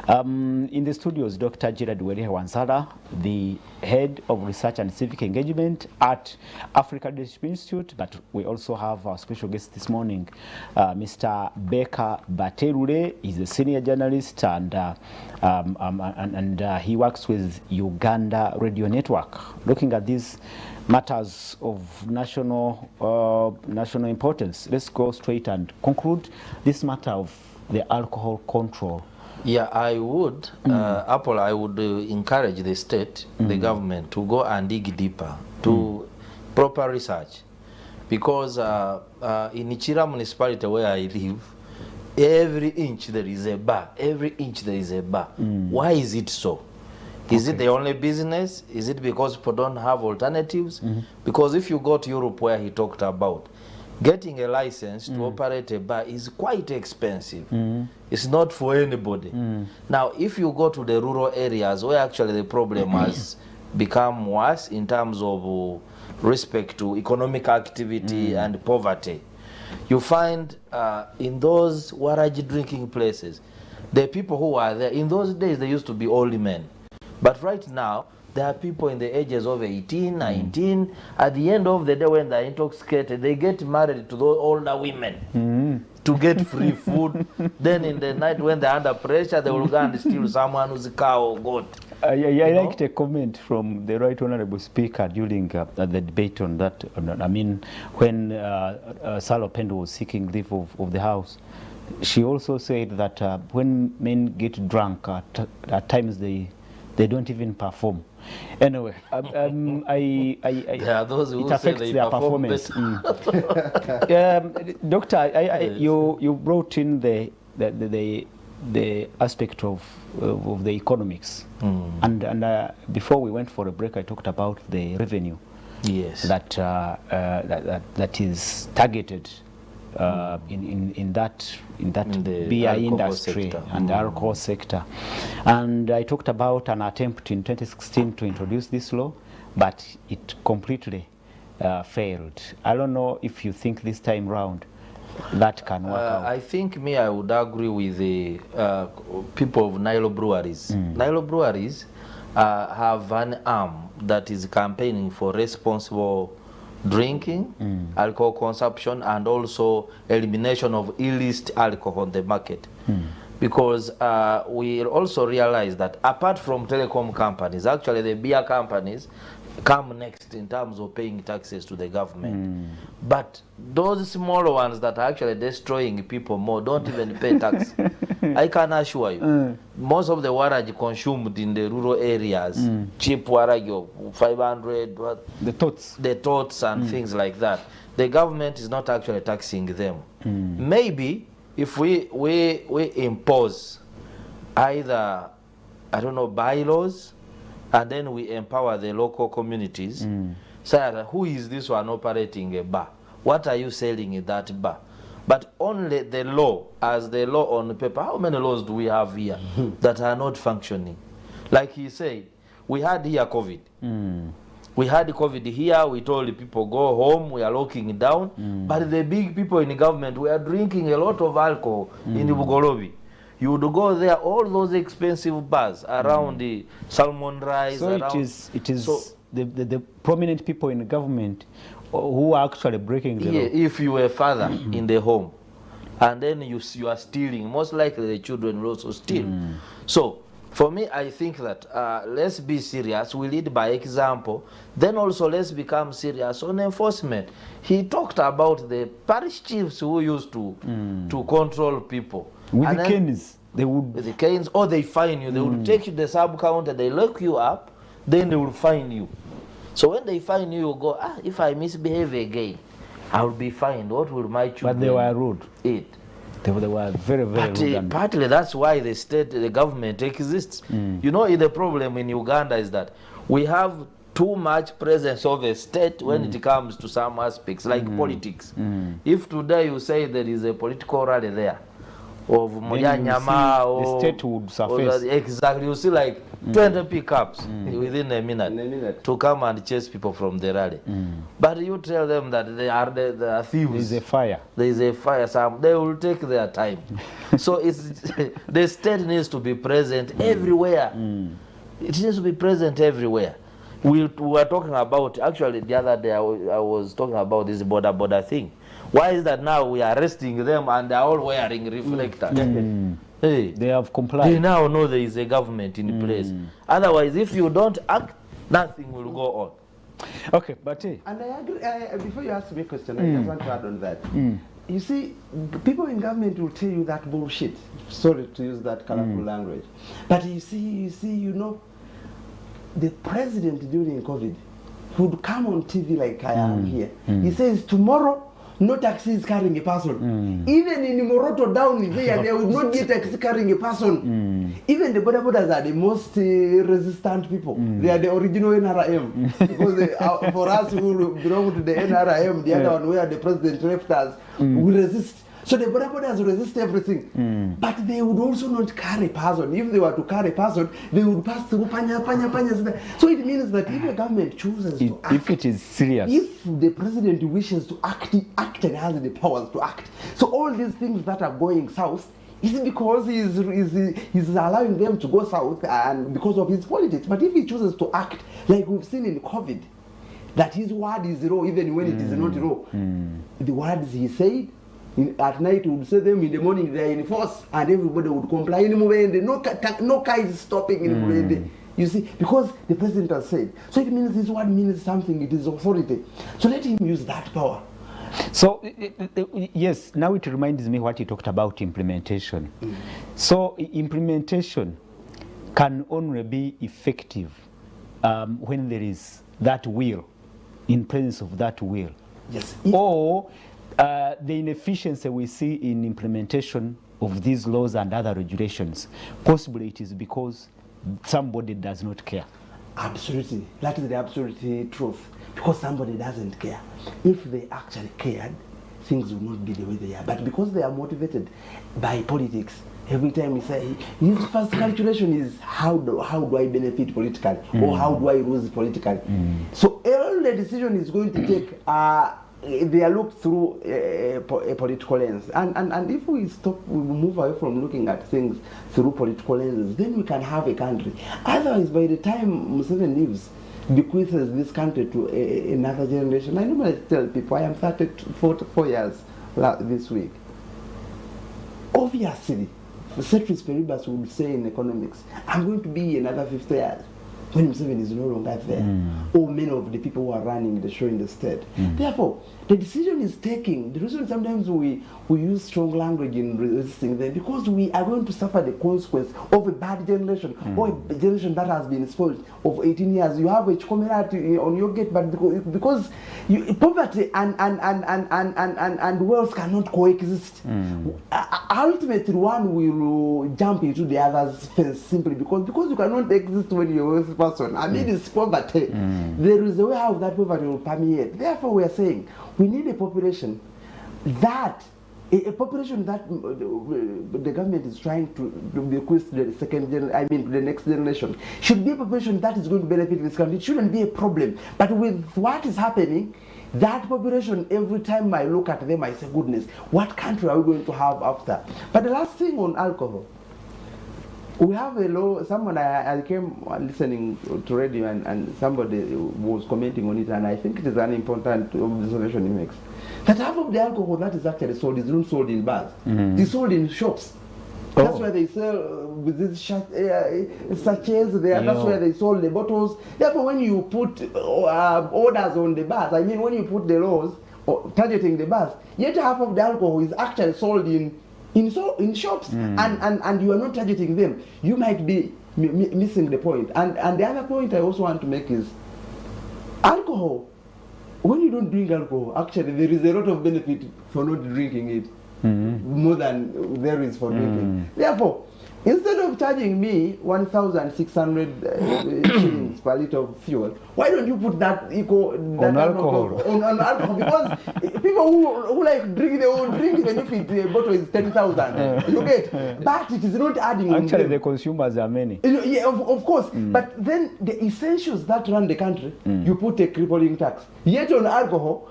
In the studios, Dr. Gerard Wansala, the head of research and civic engagement at Africa Leadership Institute, but we also have our special guest this morning, Mr. Baker Baterure. He's a senior journalist, and he works with Uganda Radio Network, looking at these matters of national importance. Let's go straight and conclude this matter of the alcohol control. Yeah, I would, Apple, I would encourage the state, the government, to go and dig deeper, to proper research. Because in Ichira municipality where I live, every inch there is a bar. Every inch there is a bar. Why is it so? Is it the only business? Is it because people don't have alternatives? Because if you go to Europe, where he talked about, getting a license to operate a bar is quite expensive. It's not for anybody. Now, if you go to the rural areas where actually the problem has become worse in terms of respect to economic activity and poverty, you find in those waragi drinking places, the people who are there, in those days they used to be old men. But right now, there are people in the ages of 18, 19. At the end of the day, when they're intoxicated, they get married to those older women to get free food. Then in the night, when they're under pressure, they will go and steal someone who's a cow or goat. I liked a comment from the Right Honorable Speaker during the debate on that. I mean, when Salo Pendo was seeking leave of the House, she also said that when men get drunk, at times they don't even perform. Anyway, There are those who it say affects they their perform performance. better. Doctor, you brought in the aspect of the economics, and before we went for a break, I talked about the revenue. Yes. That is targeted in the beer industry sector. And the alcohol sector. And I talked about an attempt in 2016 to introduce this law, but it completely failed. I don't know if you think this time round that can work out. I think I would agree with the people of Nilo Breweries. Nilo Breweries have an arm that is campaigning for responsible drinking, alcohol consumption, and also elimination of illicit alcohol on the market. Because we also realize that apart from telecom companies, actually the beer companies come next in terms of paying taxes to the government. But those smaller ones that are actually destroying people more don't even pay tax. I can assure you, most of the waragi consumed in the rural areas, cheap waragi of 500, the tots and things like that, the government is not actually taxing them. Maybe if we impose either, I don't know, bylaws, and then we empower the local communities. Say, who is this one operating a bar? What are you selling in that bar? But only the law, as the law on paper. How many laws do we have here that are not functioning? Like he said, we had here COVID. We had COVID here, we told people go home, we are locking down. But the big people in the government, we are drinking a lot of alcohol in Bugolobi. You would go there, all those expensive bars around the salmon rice. So it is so the prominent people in the government who are actually breaking the law. If you were a father in the home, and then you are stealing, most likely the children will also steal. So for me, I think that let's be serious. We lead by example. Then also let's become serious on enforcement. He talked about the parish chiefs who used to control people. With the canes, they would. With the canes, or they fine you. They would take you to the sub-counter, they lock you up, then they will fine you. So when they fine you, you go, if I misbehave again, I will be fined. What will my children But they were rude. eat? They were very, very rude. Partly that's why the government exists. You know, the problem in Uganda is that we have too much presence of a state when it comes to some aspects, like politics. If today you say there is a political rally there, of Mujanyama, the state would surface. Exactly, you see like 20 pickups within a minute to come and chase people from the rally. But you tell them that they are the thieves. There is a fire. There is a fire. They will take their time. So the state needs to be present everywhere. It needs to be present everywhere. We were talking about, actually the other day I was talking about this border thing. Why is that now we are arresting them and they are all wearing reflectors? Hey, they have complied. They now know there is a government in place. Otherwise, if you don't act, nothing will go on. Okay, but and I agree. Before you ask me a question, I just want to add on that. You see, people in government will tell you that bullshit. Sorry to use that colorful language, but you see, you know, the president during COVID would come on TV like I am here. He says tomorrow, no taxi is carrying a person. Even in Moroto down there, there would not be a taxi carrying a person. Even the bodabodas are the most resistant people. They are the original NRM. Because for us who belong to the NRM, the other one where the president left us, we resist. So the bodabodas resist everything. But they would also not carry a person. If they were to carry a person, they would pass through panya. So it means that if a government chooses to act, if it is serious, if the president wishes to act and has the powers to act. So all these things that are going south is because he's allowing them to go south and because of his politics. But if he chooses to act, like we've seen in COVID, that his word is raw even when it is not raw. The words he said, at night he would say them, in the morning they are in force, and everybody would comply. No car is stopping in you see, because the president has said. So it means this word means something, it is authority. So let him use that power. So, yes, now it reminds me what you talked about implementation. So, implementation can only be effective when there is that will, in presence of that will. Yes. Or the inefficiency we see in implementation of these laws and other regulations, possibly it is because somebody does not care. Absolutely. That is the absolute truth. Because somebody doesn't care. If they actually cared, things would not be the way they are. But because they are motivated by politics, every time we say, his first calculation is how do I benefit politically, or how do I lose politically. So all the decision is going to take, they are looked through a political lens. And if we move away from looking at things through political lenses, then we can have a country. Otherwise, by the time Museveni leaves, bequeaths this country to another generation. I normally tell people, I am 34 years this week. Obviously, Ceteris Paribus would say in economics, I'm going to be another 50 years when Museveni is no longer there, or many of the people who are running the show in the state. Therefore, the decision is taking. The reason sometimes we use strong language in resisting them, because we are going to suffer the consequence of a bad generation, or a generation that has been spoiled of 18 years. You have a Chikomerati on your gate, but because poverty and wealth cannot coexist. Ultimately, one will jump into the other's fence simply because you cannot exist when you're a wealthy person. I mean, it's poverty. There is a way how that poverty will permeate. Therefore, we are saying we need a population that the government is trying to bequeath the the next generation should be a population that is going to benefit this country. It shouldn't be a problem. But with what is happening, that population, every time I look at them, I say, goodness, what country are we going to have after? But the last thing on alcohol, we have a law. Someone, I came listening to radio and somebody was commenting on it, and I think it is an important observation he makes. That half of the alcohol that is actually sold is not sold in bars. It's sold in shops. That's where they sell with these sachets there. That's where they sold the bottles. Therefore, when you put orders on the bars, I mean, when you put the laws targeting the bars, yet half of the alcohol is actually sold in shops, and you are not targeting them. You might be missing the point. And the other point I also want to make is alcohol. When you don't drink alcohol, actually there is a lot of benefit for not drinking it. more than there is for drinking. Therefore, instead of charging me 1,600 shillings per liter of fuel, why don't you put that on alcohol? On alcohol? Because people who like drink, they will drink even if the bottle is 10,000. You get, but it is not adding. Actually, the consumers are many. Yeah, of course. But then the essentials that run the country, you put a crippling tax. Yet on alcohol,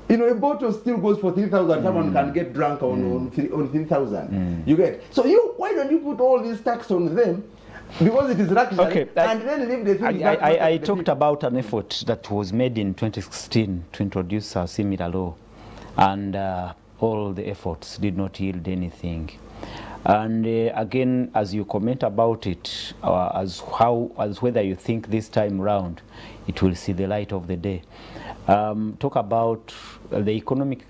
a bottle still goes for 3,000. Someone can get drunk on 3,000. You get. So why don't you put all this tax on them? Because it is luxury. Okay, and then leave the things I talked about an effort that was made in 2016 to introduce a similar law, and all the efforts did not yield anything. And again, as you comment about it, as whether you think this time round it will see the light of the day. Talk about the economic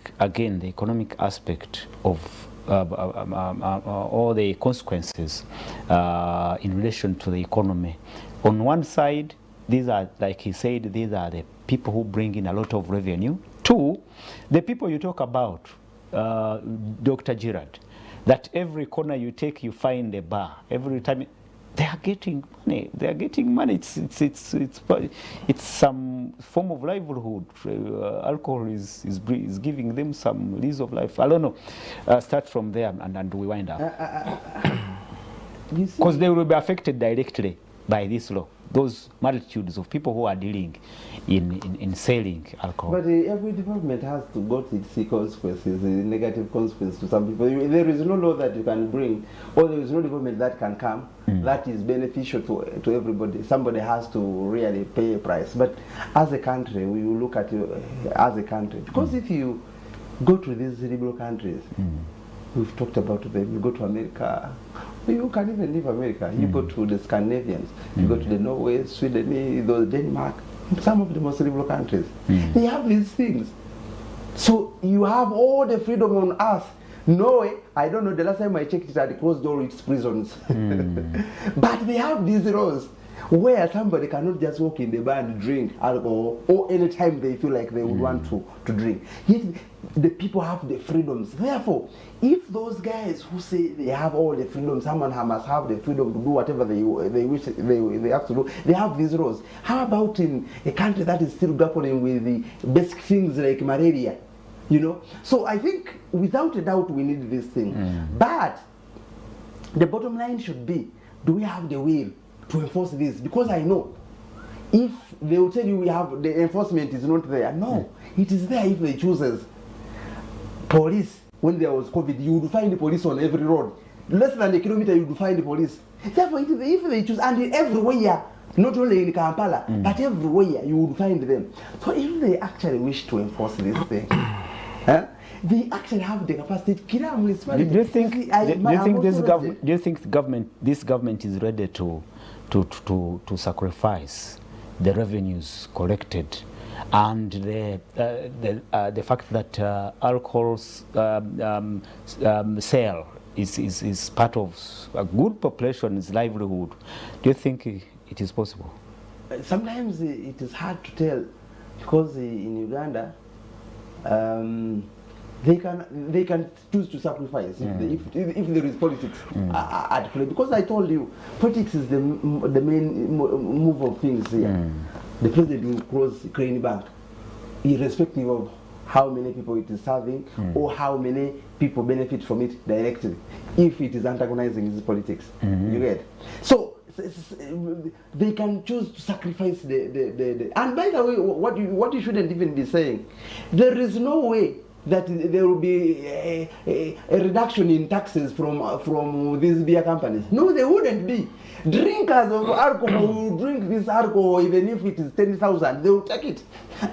aspect of all the consequences in relation to the economy. On one side, these are, like he said, these are the people who bring in a lot of revenue. Two, the people you talk about, Dr. Gerard, that every corner you take, you find a bar. Every time they are getting money. They are getting money. It's some form of livelihood. Alcohol is giving them some lease of life. I don't know. Start from there and we wind up. Because they will be affected directly by this law. Those multitudes of people who are dealing in selling alcohol. But every department has to go to its consequences, the negative consequences to some people. There is no law that you can bring, or there is no department that can come that is beneficial to everybody. Somebody has to really pay a price. But as a country, we will look at it as a country. Because if you go to these liberal countries, we've talked about them, you go to America, you can even leave America. You go to the Scandinavians, you go to the Norway, Sweden, Denmark, some of the most liberal countries. They have these things. So you have all the freedom on earth. Norway, I don't know, the last time I checked it, had closed all its prisons. But they have these laws where somebody cannot just walk in the bar and drink alcohol, or anytime they feel like they would want to drink. Yet the people have the freedoms. Therefore, if those guys who say they have all the freedom, someone must have the freedom to do whatever they wish they have to do, they have these laws. How about in a country that is still grappling with the basic things like malaria? So I think without a doubt we need this thing. But the bottom line should be, do we have the will to enforce this? Because I know if they will tell you we have the enforcement is not there. No, it is there if they chooses. Police, when there was COVID, you would find the police on every road. Less than a kilometer, you would find the police. Therefore, if they choose, and everywhere, not only in Kampala, but everywhere, you would find them. So if they actually wish to enforce this thing, they actually have the capacity. Do you think this government is ready to sacrifice the revenues collected and the fact that alcohol's sale is part of a good population's livelihood? Do you think it is possible? Sometimes it is hard to tell, because in Uganda they can choose to sacrifice if there is politics at play. Because I told you, politics is the main move of things here. The president will close Crane Bank, irrespective of how many people it is serving or how many people benefit from it directly, if it is antagonizing his politics. You get? So they can choose to sacrifice the and by the way, what you shouldn't even be saying, there is no way that there will be a reduction in taxes from these beer companies. No, there wouldn't be. Drinkers of alcohol will drink this alcohol even if it is 10,000. They will take it.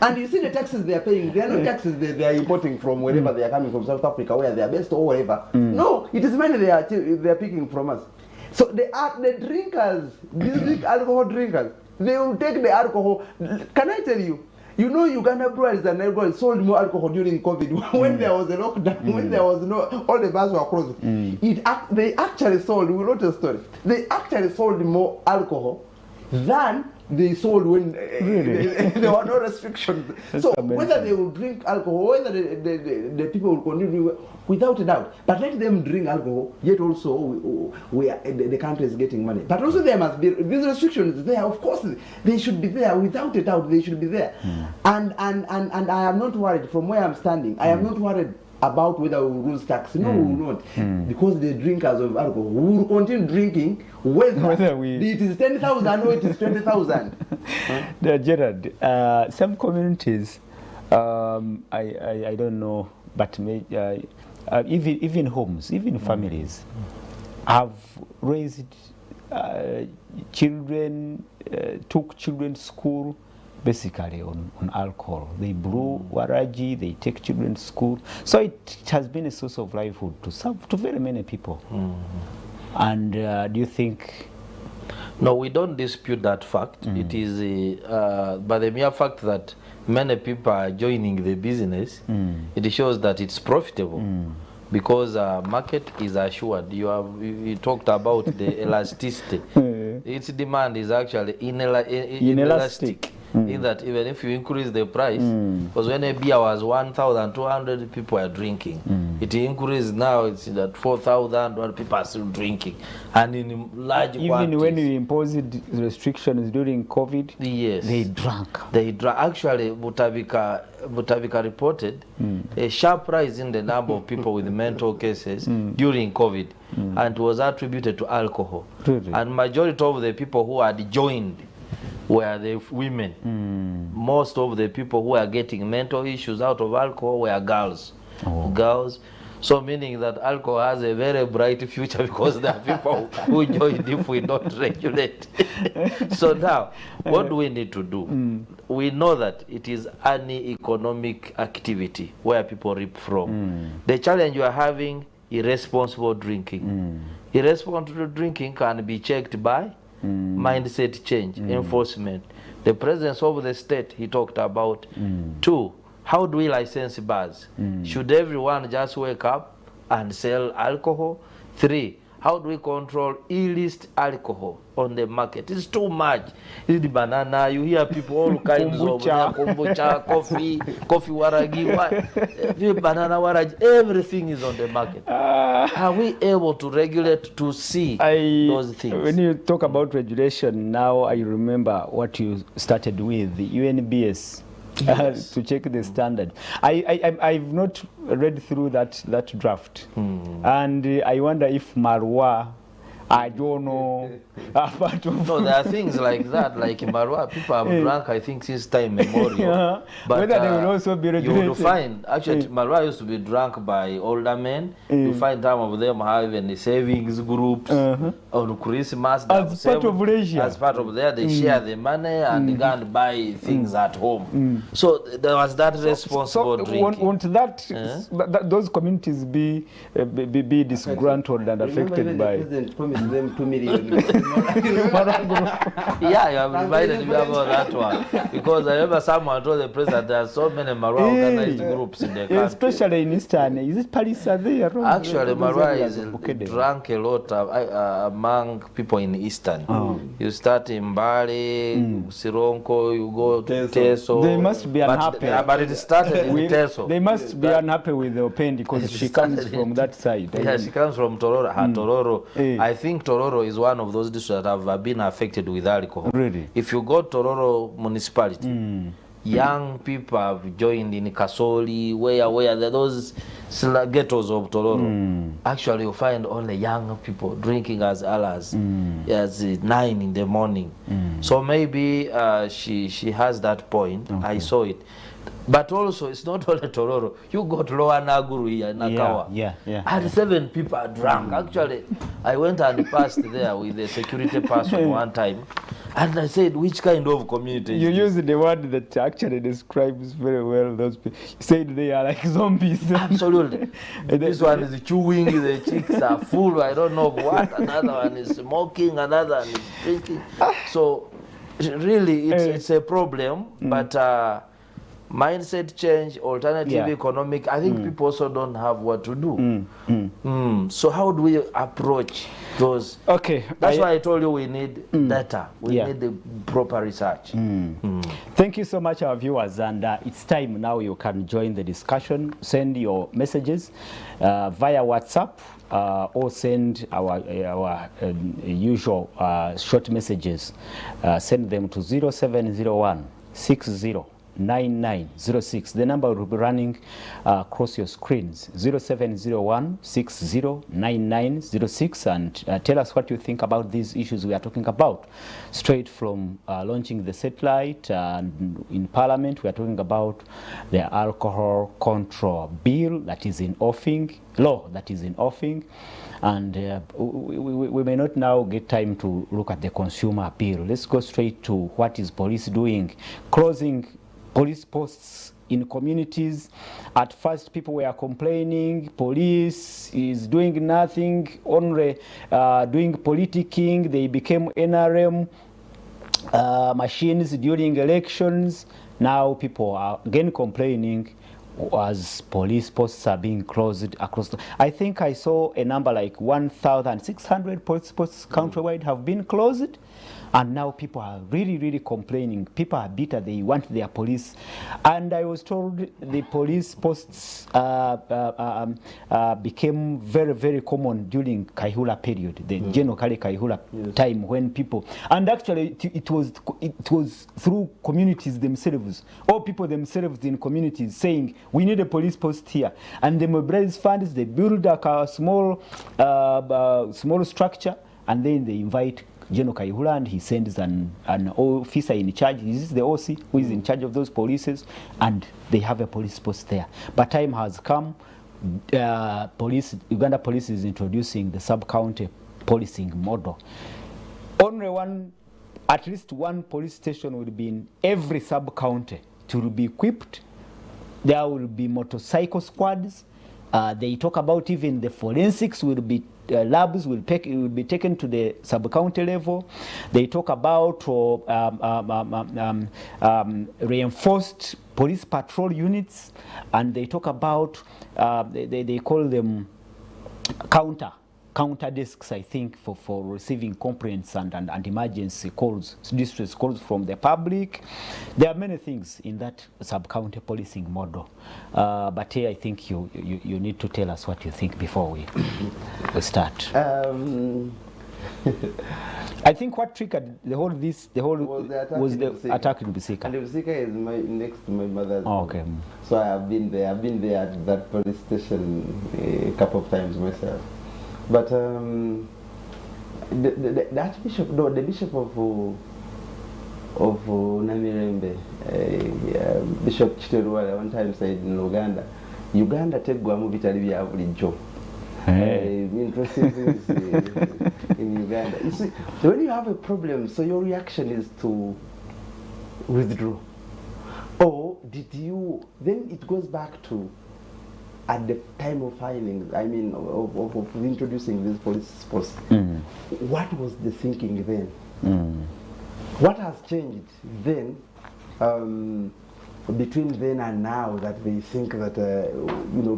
And you see the taxes they are paying. They are not taxes they are importing from wherever they are coming from, South Africa, where they are based or wherever. No, it is money they are picking from us. So the drinkers, these alcohol drinkers, they will take the alcohol. Can I tell you? Uganda breweries and everybody sold more alcohol during COVID when there was a lockdown, when there was all the bars were closed. They actually sold, we wrote a story, they actually sold more alcohol than they sold when Really? there were no restrictions. So amazing. whether they will drink alcohol, whether the people will continue, without a doubt, but let them drink alcohol, yet also the country is getting money. But also there must be, these restrictions there, of course, they should be there, without a doubt, they should be there. And I am not worried from where I'm standing. I am not worried about whether we will lose tax. No, we will not. Because the drinkers of alcohol, we will continue drinking whether it is 10,000 or it is 20,000. Gerard, some communities, I don't know, but even homes, even families, have raised children, took children to school, basically on alcohol. They brew waraji, they take children to school. So it has been a source of livelihood to very many people. And do you think? No, we don't dispute that fact. It is by the mere fact that many people are joining the business, it shows that it's profitable. Because market is assured. You talked about the elasticity. Its demand is actually inelastic. In that even if you increase the price, because when a beer was 1,200, people are drinking. It increased now, it's at 4,000, people are still drinking, and in large even quantities. When we imposed restrictions during COVID, yes, they drank. Actually, Butabika reported a sharp rise in the number of people with mental cases during COVID, and it was attributed to alcohol. Really? And majority of the people who had joined were the women. Most of the people who are getting mental issues out of alcohol were girls. Girls. So meaning that alcohol has a very bright future, because there are people who join if we don't regulate. So now, what do we need to do? We know that it is an economic activity where people reap from. The challenge you are having, irresponsible drinking. Irresponsible drinking can be checked by mindset change, enforcement, the presence of the state he talked about. 2, how do we license bars? Should everyone just wake up and sell alcohol? 3, how do we control illicit alcohol on the market? It's too much. It's the banana, you hear people all kinds of kombucha, coffee waragi, banana waragi, everything is on the market. Are we able to regulate to see those things? When you talk about regulation, now I remember what you started with, the UNBS. Yes. To check the standard. I've not read through that draft, and I wonder if Marwa, I don't know. No, there are things like that, like in Marwa, people have drunk, I think, since time memorial. But whether they will also be regulated. You will find, actually, Marwa used to be drunk by older men. You find some of them having savings groups on Christmas. As part of leisure. As part of there, they share the money and go and buy things at home. So there was that responsible drinking. Won't those communities be disgruntled and affected by? Them 2 million. Yeah, you have reminded me about that one, because I remember someone told the president there are so many Marwa organized groups in the country. Especially in Eastern. Is it Parisa there? Actually, Marwa is drunk a lot among people in Eastern. You start in Bali, Sironko, you go to Teso. They must be unhappy. But it started in Teso. They must be unhappy with the Opendi, because she comes from that side. Yeah, she comes from Tororo. Tororo. I think Tororo is one of those districts that have been affected with alcohol. Really? If you go to Tororo municipality, young people have joined in Kasoli, where those ghettos of Tororo. Actually, you find only young people drinking as early as 9 in the morning. So maybe she has that point. Okay. I saw it. But also, it's not only Tororo. You got Lower Naguru here, Nakawa. Yeah. And 7 people are drunk. Actually, I went and passed there with a security person one time. And I said, which kind of community is You this? use the word that actually describes very well those people. You said they are like zombies. Absolutely. This one is chewing, the cheeks are full, I don't know what. Another one is smoking, another one is drinking. So, really, it's a problem. But mindset change, alternative Yeah. economic. I think people also don't have what to do. So how do we approach those? Okay. That's why I told you we need data. We Yeah. need the proper research. Thank you so much, our viewers, and it's time now you can join the discussion. Send your messages via WhatsApp or send our usual short messages. Send them to 0701 609906. The number will be running across your screens, 0701 609906, and tell us what you think about these issues we are talking about. Straight from launching the satellite, and in Parliament we are talking about the alcohol control bill that is in offing, law that is in offing. And we may not now get time to look at the consumer bill. Let's go straight to what is police doing. Closing police posts in communities. At first people were complaining police is doing nothing, only doing politicking. They became NRM machines during elections. Now people are again complaining as police posts are being closed across I think I saw a number like 1,600 police posts countrywide have been closed, and now people are really complaining. People are bitter, they want their police. And I was told the police posts became very common during Kaihura period, the General Kale Kaihura time, when people, and actually it was through communities themselves, or people themselves in communities saying we need a police post here, and they mobilize funds, they build like a small structure, and then they invite General Kaihura, and he sends an officer in charge. This is the OC who is in charge of those polices, and they have a police post there. But time has come. Uganda Police is introducing the sub-county policing model. Only at least one police station will be in every sub-county to be equipped. There will be motorcycle squads. They talk about even the forensics will be labs will be taken to the sub-county level. They talk about reinforced police patrol units, and they talk about they call them counter desks, I think, for receiving complaints and emergency calls, distress calls from the public. There are many things in that sub-county policing model. But here I think you need to tell us what you think before we start. I think what triggered the whole was the attack in Busika. And Busika is next to my mother's home. Okay. So I have been there. I've been there at that police station a couple of times myself. But the Archbishop, no, the Bishop of Namirembe, Bishop Chiteruwala, one time said in Uganda tegwamu bitali bya bulijjo. Interesting things in Uganda. You see, when you have a problem, so your reaction is to withdraw. Or did you, then it goes back to at the time of filing, I mean, of introducing this police post, what was the thinking then? What has changed then, between then and now, that they think that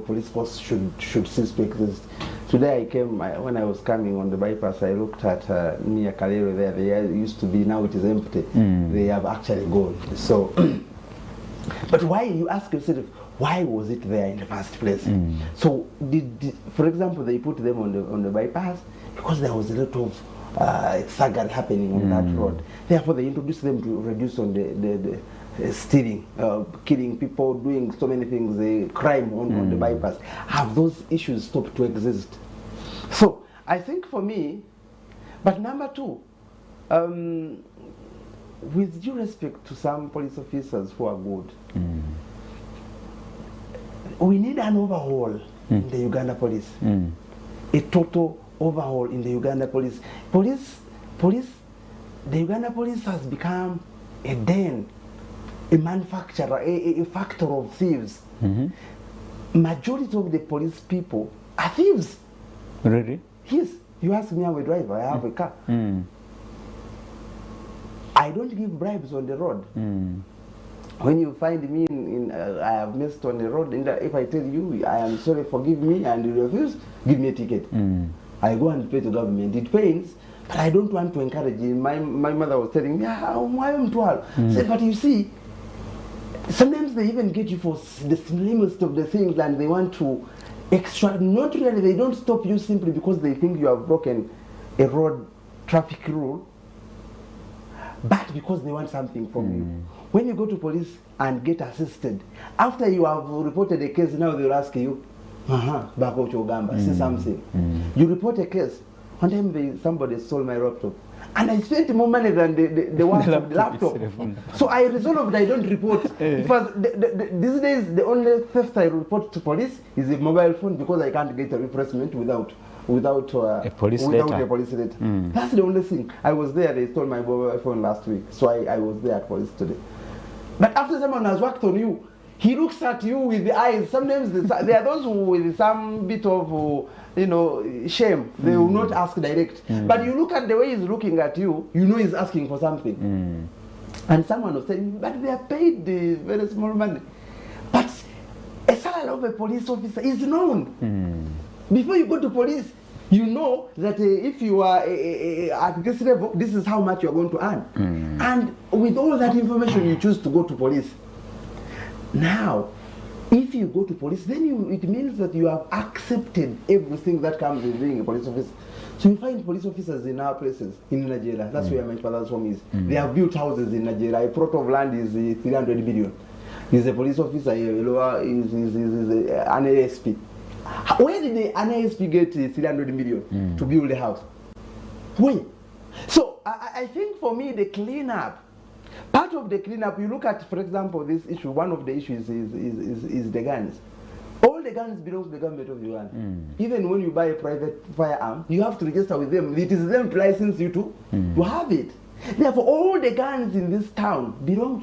police posts should cease to exist? Today I came, when I was coming on the bypass, I looked at near Kalero there. They used to be, now it is empty. They have actually gone. So, but why, you ask yourself, why was it there in the first place? So, for example, they put them on the bypass because there was a lot of saga happening on that road. Therefore, they introduced them to reduce on the stealing, killing people, doing so many things, crime on the bypass. Have those issues stopped to exist? So, I think for me, but number two, with due respect to some police officers who are good, we need an overhaul in the Uganda police. A total overhaul in the Uganda police. The Uganda police has become a den, a manufacturer, a factory of thieves. Majority of the police people are thieves. Really? Yes. You ask me, I'm a driver, I have a car. I don't give bribes on the road. When you find me I have missed on the road, if I tell you I am sorry, forgive me, and you refuse, give me a ticket. I go and pay to government. It pains, but I don't want to encourage you. My mother was telling me, why am 12? Said, but you see, sometimes they even get you for the slimmest of the things, and they want to extract. Not really, they don't stop you simply because they think you have broken a road traffic rule, but because they want something from you. When you go to police and get assisted, after you have reported a case, now they'll ask you, back out your gamba, say something. You report a case. One time somebody stole my laptop, and I spent more money than the one for the laptop. So I resolved I don't report. Because these days the only theft I report to police is a mobile phone, because I can't get a replacement without a police letter. That's the only thing. I was there, they stole my mobile phone last week, so I was there at police today. But after someone has worked on you, he looks at you with the eyes. Sometimes there are those who, with some bit of shame, they will not ask direct. But you look at the way he's looking at you, you know he's asking for something. And someone was saying, but they are paid very small money. But a salary of a police officer is known. Before you go to police, you know that if you are at this level, this is how much you are going to earn. And with all that information, you choose to go to police. Now, if you go to police, then it means that you have accepted everything that comes with being a police officer. So you find police officers in our places, in Nigeria. That's where my father's home is. They have built houses in Nigeria. A plot of land is 300 billion. He's a police officer, is an ASP. Where did an ASP get 300 million to build a house? Where? So I think for me, the cleanup, part of the cleanup, you look at, for example, this issue, one of the issues is the guns. All the guns belong to the government of Uganda. Even when you buy a private firearm, you have to register with them. It is them to license you to have it. Therefore, all the guns in this town belong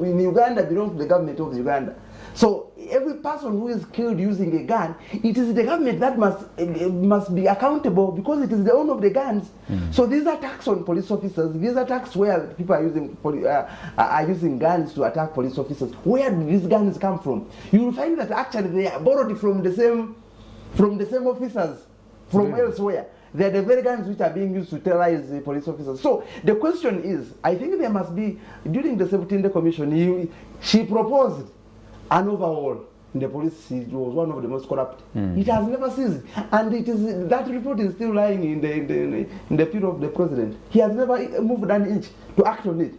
in Uganda, belong to the government of Uganda. So every person who is killed using a gun, it is the government that must be accountable, because it is the owner of the guns. So these attacks on police officers, these attacks where people are using guns to attack police officers, where do these guns come from? You will find that actually they are borrowed from the same officers from elsewhere. They are the very guns which are being used to terrorize the police officers. So the question is, I think there must be, during the 17th Commission, she proposed an overhaul in the police. It was one of the most corrupt. It has never ceased, and that report is still lying in the period of the president. He has never moved an inch to act on it.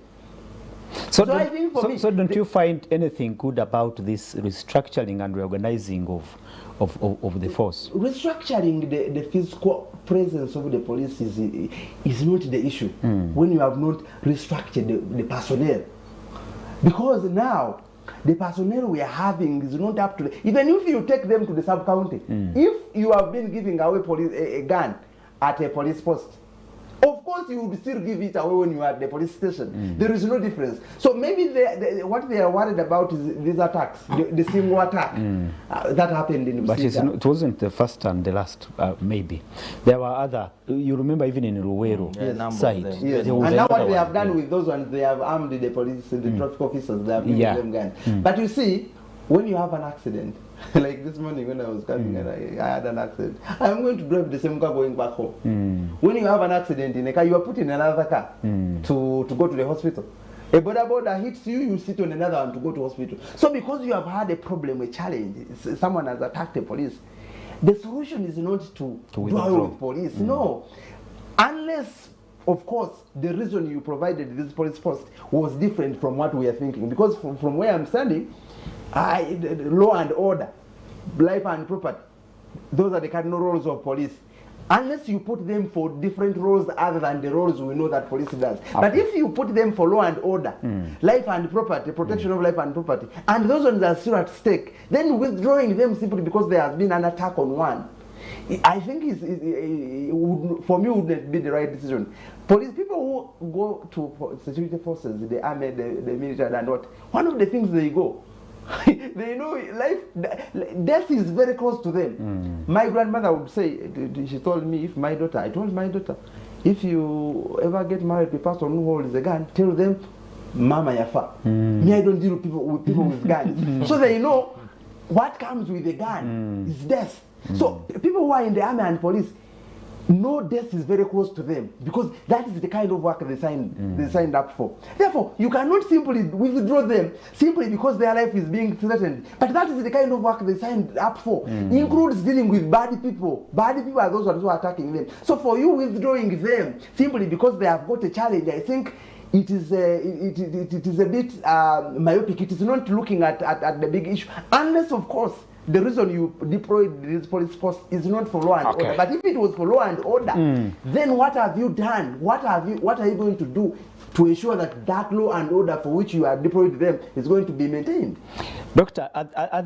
So I think for me, don't you find anything good about this restructuring and reorganizing of the force? Restructuring the physical presence of the police is not the issue when you have not restructured the personnel, because now the personnel we are having is not up to even if you take them to the sub-county, if you have been giving away a gun at a police post, of course you would still give it away when you are at the police station. There is no difference. So maybe what they are worried about is these attacks, the single attack that happened in But it wasn't the first and the last, maybe. There were other, you remember even in Ruwero side. Yes. And now what they have done with those ones, they have armed the police, the traffic officers, they have given them guns. But you see, when you have an accident, like this morning when I was coming and I had an accident, I'm going to drive the same car going back home. When you have an accident in a car, you are put in another car to go to the hospital. A border hits you, you sit on another one to go to hospital. So because you have had a problem, a challenge, someone has attacked the police, the solution is not to dwell with police. No. Unless, of course, the reason you provided this police post was different from what we are thinking. Because from where I'm standing, law and order, life and property, those are the cardinal roles of police. Unless you put them for different roles other than the roles we know that police does. Okay. But if you put them for law and order, life and property, protection of life and property, and those ones are still at stake, then withdrawing them simply because there has been an attack on one, I think for me would be the right decision. Police people who go to security forces, the army, the military, and what, one of the things they go, they know death is very close to them. My grandmother would say, she told me, I told my daughter, if you ever get married to a person who holds a gun, tell them Mama Yafa. Me, I don't deal with people with guns. So they know what comes with a gun is death. So people who are in the army and police know death is very close to them because that is the kind of work they signed up for. Therefore, you cannot simply withdraw them simply because their life is being threatened. But that is the kind of work they signed up for. Includes dealing with bad people. Bad people are those ones who are attacking them. So for you withdrawing them simply because they have got a challenge, I think it is a bit myopic. It is not looking at the big issue, unless of course the reason you deployed this police force is not for law and order. But if it was for law and order, then what have you done? What are you going to do to ensure that that law and order for which you have deployed them is going to be maintained? Doctor, are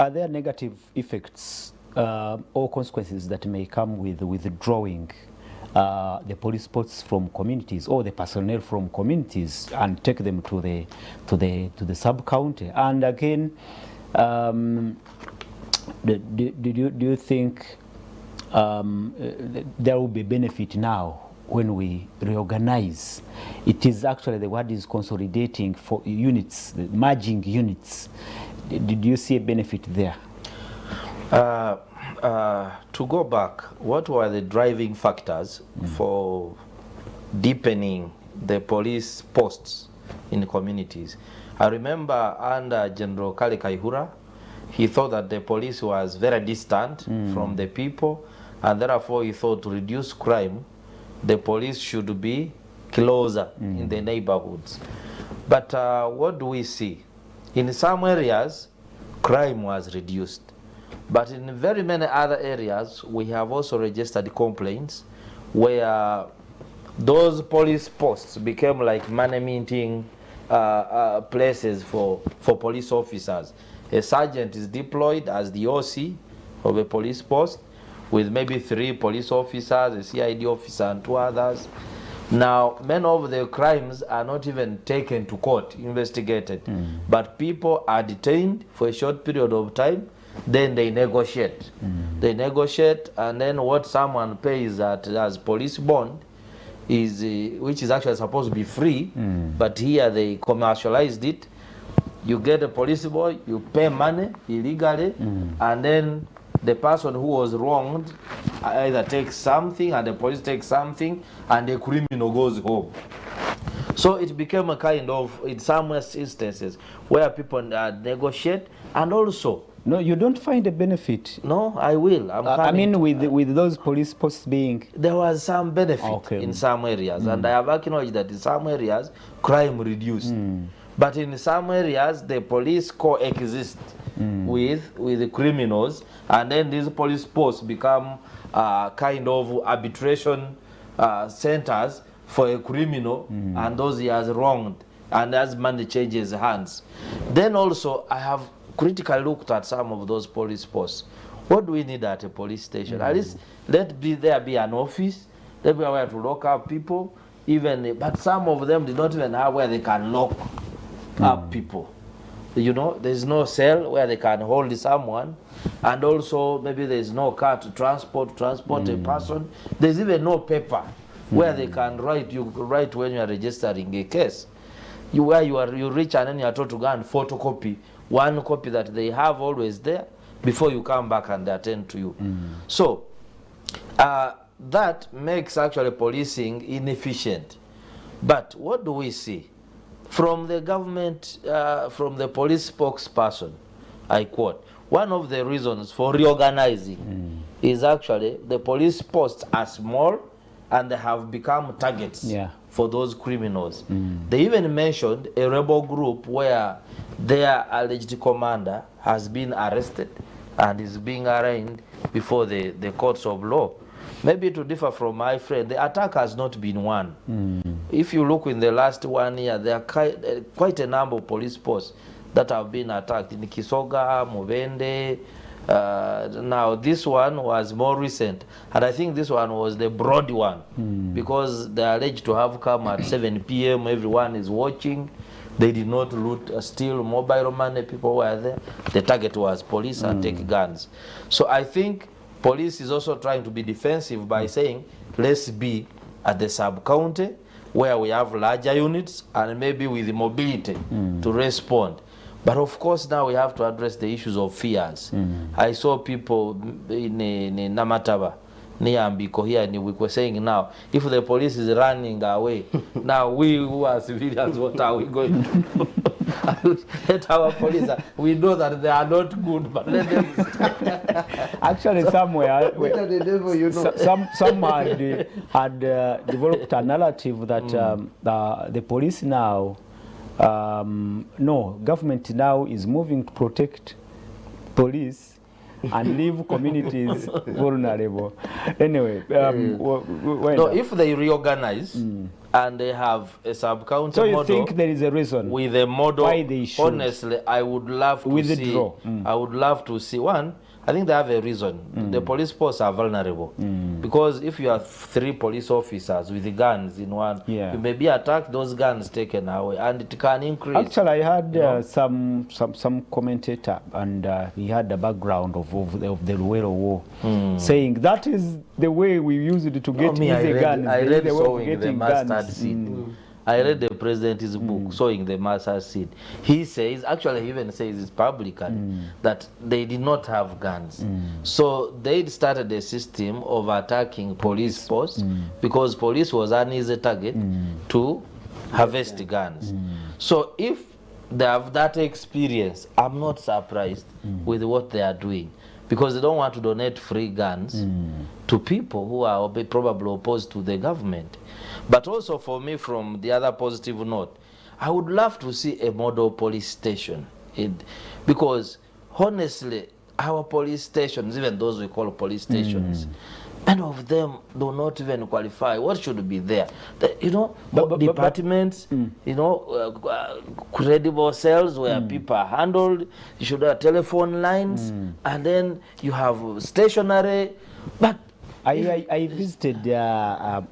there negative effects or consequences that may come with withdrawing the police force from communities or the personnel from communities and take them to the sub-county? And again, do you think there will be benefit now when we reorganize? It is actually, the word is consolidating for units, merging units. Did you see a benefit there? To go back, what were the driving factors for deepening the police posts in communities? I remember under General Kale Kaihura, he thought that the police was very distant from the people, and therefore he thought to reduce crime, the police should be closer in the neighborhoods. But what do we see? In some areas, crime was reduced. But in very many other areas, we have also registered complaints where those police posts became like money minting places for police officers. A sergeant is deployed as the OC of a police post with maybe 3 police officers, a CID officer and 2 others. Now, many of the crimes are not even taken to court, investigated, but people are detained for a short period of time, then they negotiate. They negotiate, and then what someone pays as police bond is, which is actually supposed to be free, but here they commercialized it. You get a police boy, you pay money illegally, and then the person who was wronged either takes something and the police takes something and the criminal goes home. So it became a kind of, in some instances, where people negotiate. And also, no, you don't find a benefit. No, I will. I mean, with those police posts being... There was some benefit in some areas, and I have acknowledged that in some areas, crime reduced. But in some areas, the police coexist with the criminals, and then these police posts become kind of arbitration centers for a criminal, and those he has wronged, and as money changes hands. Then also, I have critically looked at some of those police posts. What do we need at a police station? At least there be an office, there be where to lock up people, but some of them did not even have where they can lock up people. You know, there's no cell where they can hold someone, and also maybe there's no car to transport a person. There's even no paper where they can write when you are registering a case. You reach and then you are told to go and photocopy one copy that they have always there before you come back and they attend to you. So that makes actually policing inefficient. But what do we see? From the government, from the police spokesperson, I quote, one of the reasons for reorganizing is actually the police posts are small and they have become targets for those criminals. They even mentioned a rebel group where their alleged commander has been arrested and is being arraigned before the courts of law. Maybe to differ from my friend, the attack has not been one. If you look in the last 1 year, there are quite a number of police posts that have been attacked in Kisoga, Mubende. Now this one was more recent, and I think this one was the broad one, because they are alleged to have come at 7 p.m. Everyone is watching. They did not loot, steal mobile money. People were there. The target was police and take guns. So I think police is also trying to be defensive by saying, let's be at the sub-county, where we have larger units and maybe with the mobility to respond. But of course now we have to address the issues of fears. I saw people in Namataba, near Ambiko here, and we were saying now, if the police is running away, now we who are civilians, what are we going to do? Let our police, we know that they are not good, but let them Actually, somewhere, The devil, you know. some had developed a narrative that the police now, no, government now is moving to protect police and leave communities vulnerable. Anyway, no, if they reorganize and they have a sub-county so you model, think there is a reason with a model, why they should honestly, I would love to withdraw? see. I would love to see one. I think they have a reason. The police posts are vulnerable because if you have 3 police officers with guns in one, you may be attacked, those guns taken away, and it can increase. Actually, I had some commentator, and he had the background of the Luwero War, saying that is the way we used it to get easy guns. I read the way of Sowing the getting Mustard guns. Seed. I read the president's book, Sowing the Mustard Seed. He says, actually he even says it's publicly, that they did not have guns. So they started a system of attacking police posts because police was an easy target to harvest guns. So if they have that experience, I'm not surprised with what they are doing, because they don't want to donate free guns to people who are probably opposed to the government. But also for me, from the other positive note, I would love to see a model police station. Because honestly, our police stations, even those we call police stations, many of them do not even qualify. What should be there? Departments, credible cells where people are handled. You should have telephone lines, and then you have stationery. But I visited a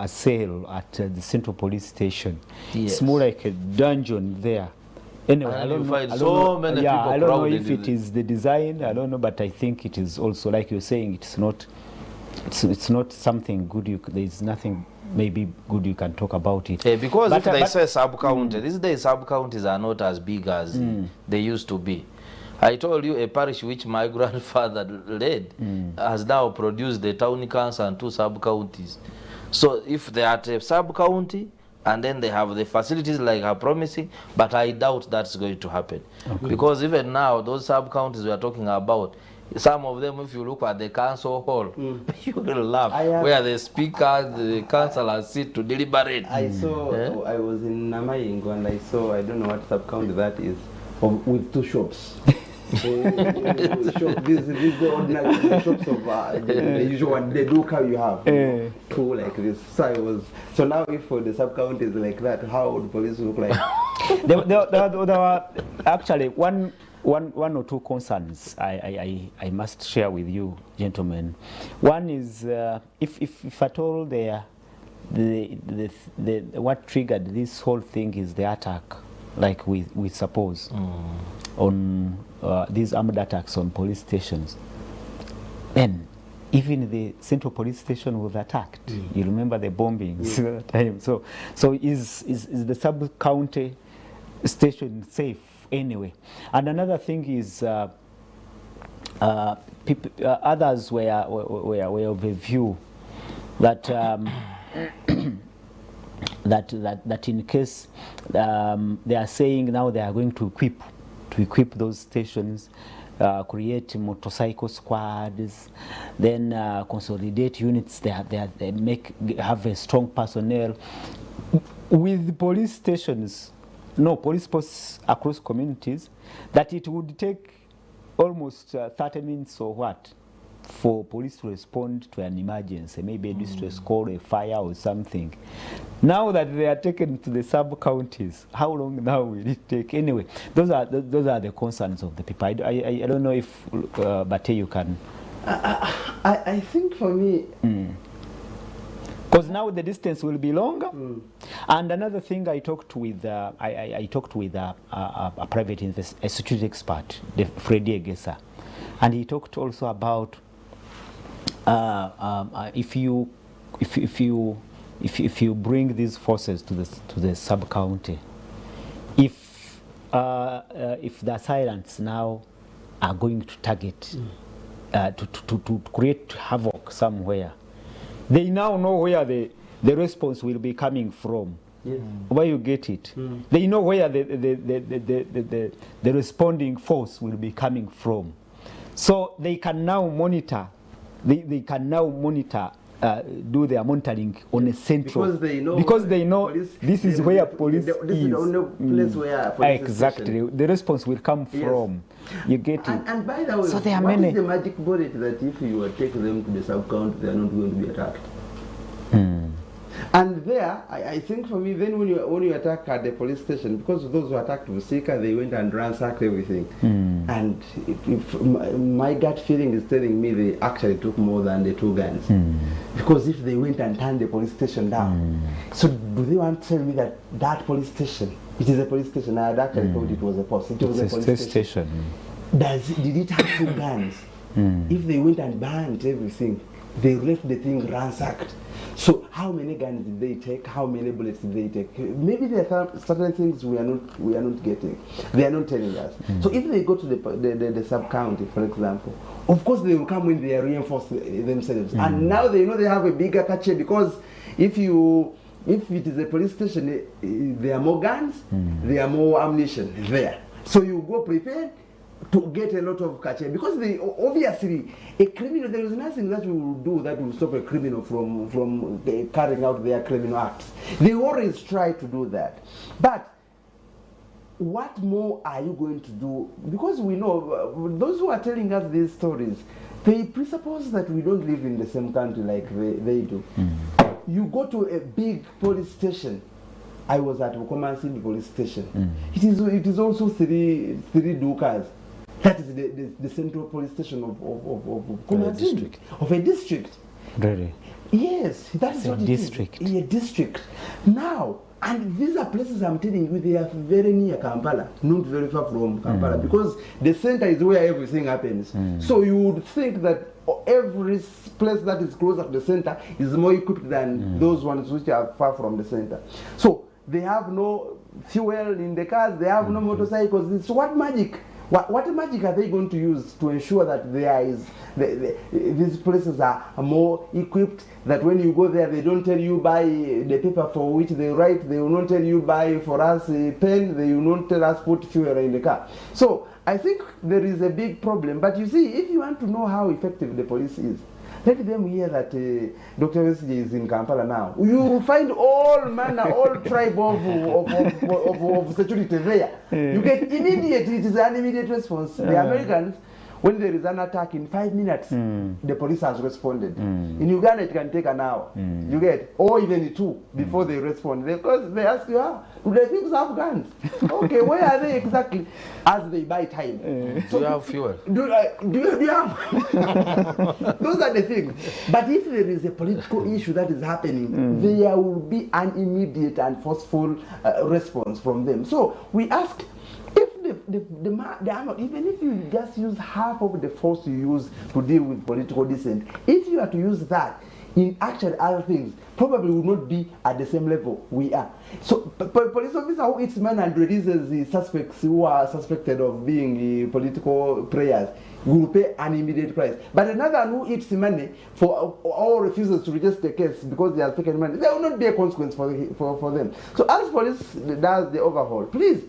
cell at the Central Police Station. Yes. It's more like a dungeon there. Anyway, I don't know if it is the design. I don't know, but I think it is also, like you're saying, it's not something good. There is nothing maybe good you can talk about it. Because if they say sub-county, these days sub-counties are not as big as they used to be. I told you a parish which my grandfather led has now produced the town council and 2 sub-counties. So if they are a sub-county and then they have the facilities like are promising, but I doubt that's going to happen. Okay. Because even now, those sub-counties we are talking about, some of them, if you look at the council hall, you will laugh, where the speaker, the councillors sit to deliberate. I saw, I was in Namayingo and I saw, I don't know what sub-county that is, with 2 shops. These the ordinary shops of the usual one, the local you have, 2 like this. So now if for the sub-county is like that, how would police look like? there were actually one or 2 concerns I must share with you, gentlemen. One is if at all what triggered this whole thing is the attack, like we suppose, on these armed attacks on police stations. Then even the Central Police Station was attacked. You remember the bombings at that time. So is the sub-county station safe anyway? And another thing is others were of a view that that in case they are saying now they are going to equip those stations, create motorcycle squads, then consolidate units. They have a strong personnel with police stations, police posts across communities. That it would take almost 30 minutes or what for police to respond to an emergency, maybe a distress call, a fire or something. Now that they are taken to the sub-counties, how long now will it take? Anyway, those are the concerns of the people. I don't know if Bate you can. I think for me, because now the distance will be longer. And another thing, I talked with a private a security expert, Freddie Egesa, and he talked also about if you if you bring these forces to the sub-county, if the assailants now are going to target, to create havoc somewhere, they now know where the response will be coming from. Yes. Where you get it. They know where the responding force will be coming from. So they can now monitor, they can now monitor, do their monitoring on a central. Because they know police, this is where police is. This is the only place where police exactly. Station. The response will come from. You get it. And by the way, so there are what many. Is the magic bullet that if you take them to the sub-county, they are not going to be attacked? And there, I think for me, then when you attack at the police station, because those who attacked Busika, they went and ransacked everything. And my gut feeling is telling me they actually took more than the 2 guns. Because if they went and turned the police station down, so do they want to tell me that that police station, it is a police station? I had actually thought it was a post. It was a police station. Did it have 2 guns? If they went and burned everything, they left the thing ransacked. So how many guns did they take? How many bullets did they take? Maybe there are certain things we are not getting. They are not telling us. So if they go to the sub-county, for example, of course they will come when they are reinforced themselves. And now they know they have a bigger cache, because if it is a police station, there are more guns, there are more ammunition there. So you go prepared to get a lot of cache, because obviously a criminal, there is nothing that will do that will stop a criminal from carrying out their criminal acts. They always try to do that. But what more are you going to do? Because we know those who are telling us these stories, they presuppose that we don't live in the same country like they do. You go to a big police station. I was at Bukomansi police station. It is also three dukas. That is the central police station of a district. Really? Yes, that's what district. It is. A district. Now, and these are places I'm telling you, they are very near Kampala, not very far from Kampala, because the center is where everything happens. So you would think that every place that is closer to the center is more equipped than those ones which are far from the center. So they have no fuel in the cars, they have no motorcycles. So what magic? What magic are they going to use to ensure that these places are more equipped, that when you go there they don't tell you buy the paper for which they write, they will not tell you buy for us a pen, they will not tell us put fuel in the car. So I think there is a big problem. But you see, if you want to know how effective the police is, let them hear that Dr. Wesley is in Kampala now. You will find all manner, all tribe of security there. You get immediate, it is an immediate response. The Americans, when there is an attack in 5 minutes, the police has responded. In Uganda, it can take an hour. You get, or even 2 before they respond. Because they ask you, do the thieves have guns? Okay, where are they exactly? As they buy time. So do you have fuel? Do you have? Those are the things. But if there is a political issue that is happening, there will be an immediate and forceful response from them. So we ask, if the armor, even if you just use half of the force you use to deal with political dissent, if you are to use that in actually other things, probably will not be at the same level we are. So police officer who eats man and releases the suspects who are suspected of being political players will pay an immediate price. But another one who eats money or refuses to register the case because they have taken money, there will not be a consequence for them. So as police does the overhaul, please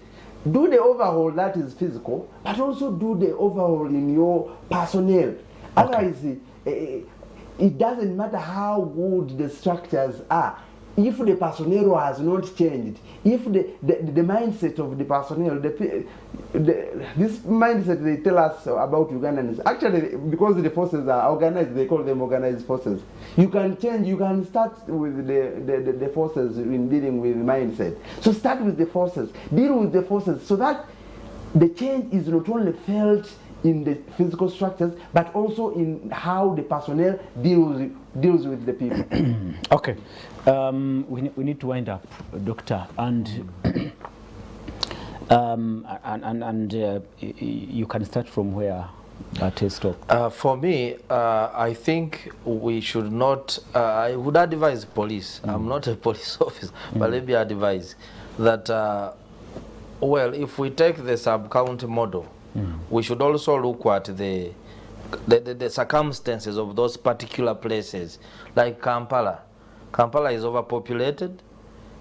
do the overhaul that is physical, but also do the overhaul in your personnel. Otherwise, it doesn't matter how good the structures are. If the personnel has not changed, if the mindset of the personnel, this mindset they tell us about Ugandans, actually because the forces are organized, they call them organized forces. You can change, you can start with the forces in dealing with mindset. So start with the forces, deal with the forces, so that the change is not only felt in the physical structures, but also in how the personnel deals with the people. Okay, we need to wind up, Doctor, and you can start from where stock? For me, I think we should not, I would advise police, I'm not a police officer, but let me advise that, well, if we take the sub-county model, we should also look at the circumstances of those particular places, like Kampala. Kampala is overpopulated.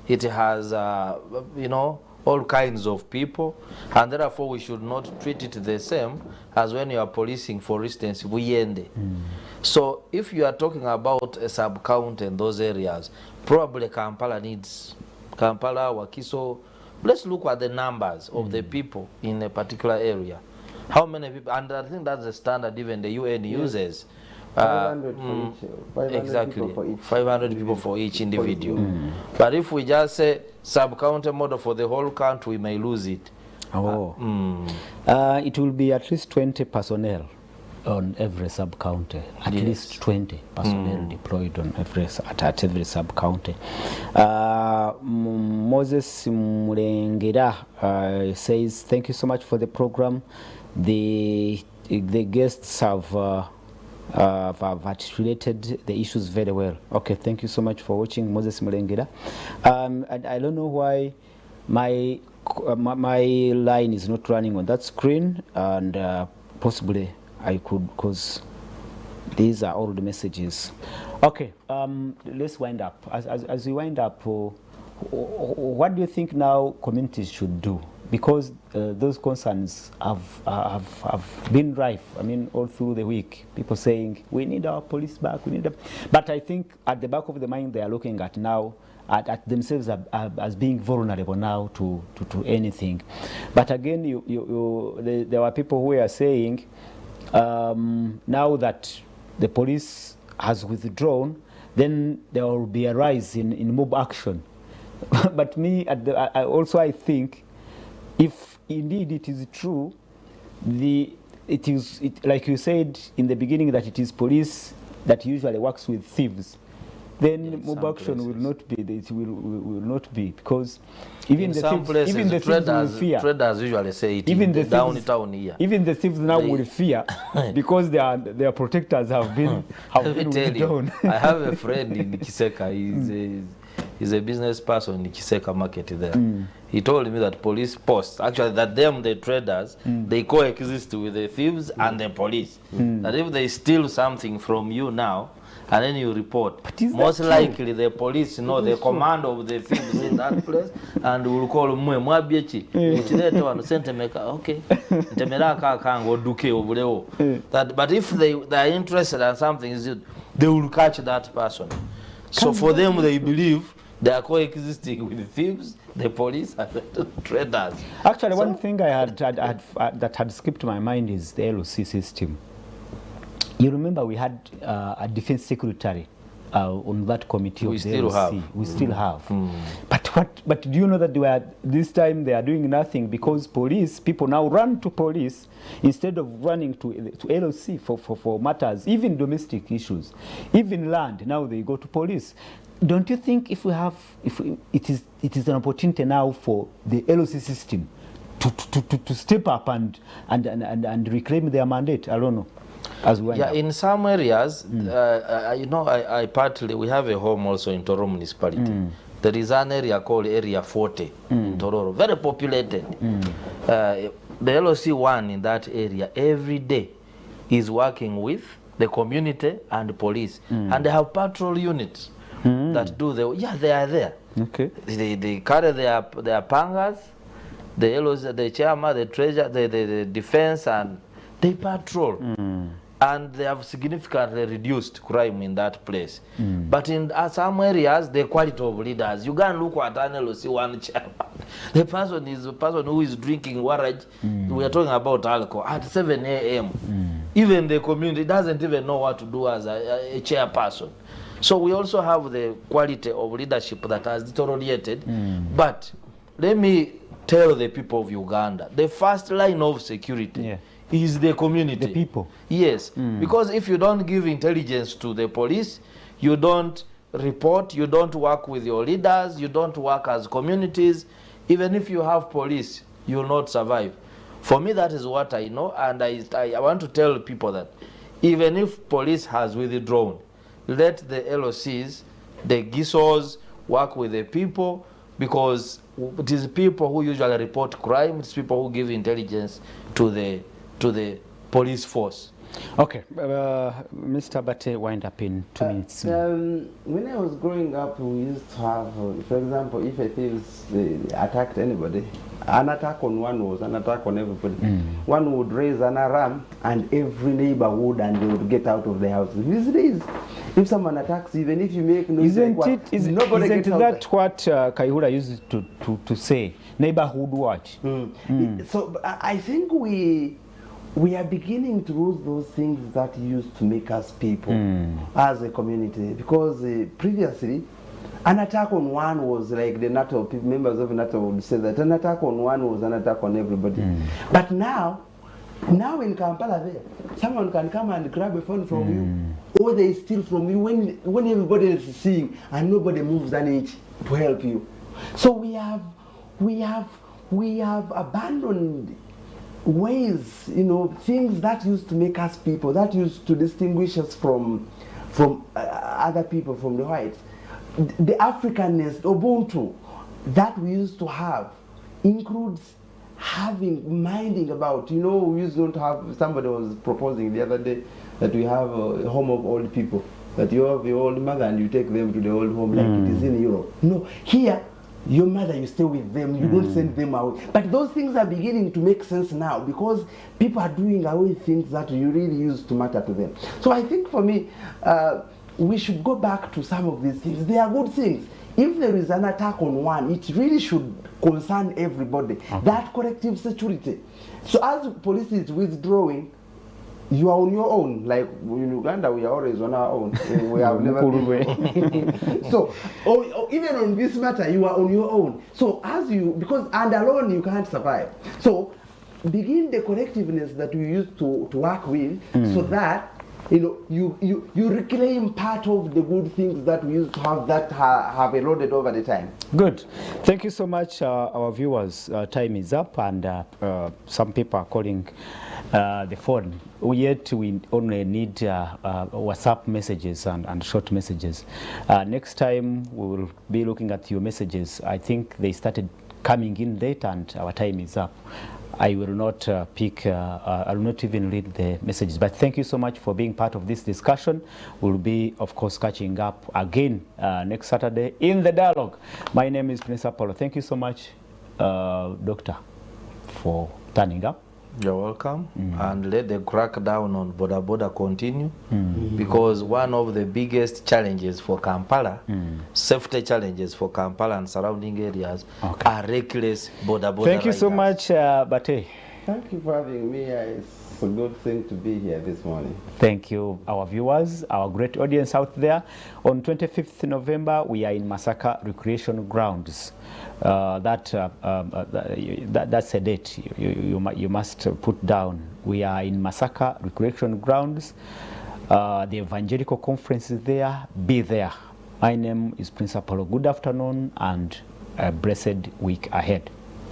It has, you know, all kinds of people, and therefore we should not treat it the same as when you are policing, for instance, Buyende. So if you are talking about a sub-county in those areas, probably Kampala needs, Kampala, Wakiso, let's look at the numbers of the people in a particular area. How many people, and I think that's the standard even the UN uses. 500 for each. 500 exactly, people for each 500 people for each individual. But if we just say sub-county model for the whole country, we may lose it. It will be at least 20 personnel on every sub-county. At least 20 personnel deployed on at every sub-county. Moses Mulengera says, thank you so much for the program. The guests have articulated the issues very well. Okay, thank you so much for watching, Moses Mulengera. And I don't know why my line is not running on that screen, and possibly I could, because these are all the messages. Okay, let's wind up. As we wind up, what do you think now communities should do? Because those concerns have been rife. I mean, all through the week, people saying we need our police back. We need them. But I think at the back of the mind, they are looking at now at themselves as being vulnerable now to anything. But again, there were people who are saying now that the police has withdrawn, then there will be a rise in mob action. But me, I think, if indeed it is true, like you said in the beginning, that it is police that usually works with thieves, then mob action will not be. It will not be, because even the thieves, will fear. Traders usually say it even in the downtown here. Even the thieves now will fear because their protectors have been withdrawn. I have a friend in Kiseka. He's a business person in Kiseka market there. He told me that police posts, actually that the traders, they coexist with the thieves and the police. That if they steal something from you now, and then you report, most likely the police know the command of the thieves in that place, and will call Mwabiechi. Okay. But if they are interested in something, they will catch that person. So for them, they believe they are coexisting with the thieves, the police, and the traders. Actually, one thing I had that had skipped my mind is the LOC system. You remember we had a defense secretary on that committee of the LOC. We still have. But do you know that this time they are doing nothing, because people now run to police instead of running to LOC for matters, even domestic issues, even land. Now they go to police. Don't you think it is an opportunity now for the LOC system to step up and reclaim their mandate? I don't know. In some areas, I partly, we have a home also in Toro municipality. There is an area called Area 40 in Tororo, very populated. The LOC 1 in that area every day is working with the community and the police, and they have patrol units that do they are there. Okay. They carry their pangas, the LOC, the chairman, the treasurer, the defense, and they patrol. And they have significantly reduced crime in that place. But in some areas, the quality of leaders, you can look at an LOC 1 chairman. The person is the person who is drinking warrage. We are talking about alcohol at 7 a.m. Even the community doesn't even know what to do as a chairperson. So we also have the quality of leadership that has deteriorated. But let me tell the people of Uganda, the first line of security is the community. The people. Yes, because if you don't give intelligence to the police, you don't report, you don't work with your leaders, you don't work as communities, even if you have police, you will not survive. For me, that is what I know, and I want to tell people that even if police has withdrawn, let the LOCs, the GISOs work with the people, because it is people who usually report crime, it's people who give intelligence to the police force. Okay, Mr. Bate, wind up in 2 minutes. When I was growing up, we used to have, for example, if a thief attacked anybody, an attack on one was an attack on everybody. One would raise an alarm, and every neighbor would, and they would get out of the house. These days, if someone attacks, even if you make noise, Isn't nobody gets out. that what Kaihura used to say? Neighborhood watch. So I think we are beginning to lose those things that used to make us people as a community, because previously an attack on one was like the NATO people, members of NATO would say that an attack on one was an attack on everybody. But now in Kampala there, someone can come and grab a phone from you, or they steal from you when everybody else is seeing and nobody moves an inch to help you. So we have abandoned ways, things that used to make us people, that used to distinguish us from other people, from the whites. The Africanness, Ubuntu, that we used to have includes minding about, we used to have, somebody was proposing the other day that we have a home of old people, that you have your old mother and you take them to the old home like it is in Europe. No, here, your mother, you stay with them, you don't send them away. But those things are beginning to make sense now, because people are doing away things that you really used to matter to them. So I think for me, we should go back to some of these things. They are good things. If there is an attack on one, it really should concern everybody. That collective security. So as police is withdrawing, you are on your own. Like in Uganda, we are always on our own. We have never been. So, even on this matter, you are on your own. So because and alone you can't survive. So begin the collectiveness that we used to work with, so that you reclaim part of the good things that we used to have that have eroded over the time. Good. Thank you so much, our viewers. Time is up, and some people are calling the phone. Yet we only need WhatsApp messages and short messages. Next time we will be looking at your messages. I think they started coming in late, and our time is up. I will not I will not even read the messages. But thank you so much for being part of this discussion. We'll be, of course, catching up again next Saturday in the dialogue. My name is Prince Apollo. Thank you so much, Doctor, for turning up. You're welcome. And let the crackdown on border continue, because one of the biggest challenges for Kampala, safety challenges for Kampala and surrounding areas, are reckless border Thank you so much, Bate. Thank you for having me. It's a good thing to be here this morning. Thank you, our viewers, our great audience out there. On 25th November, we are in Masaka Recreation Grounds. That's a date you must put down. We are in Masaka Recreation Grounds. The Evangelical Conference is there. Be there. My name is Prince Apollo. Good afternoon and a blessed week ahead.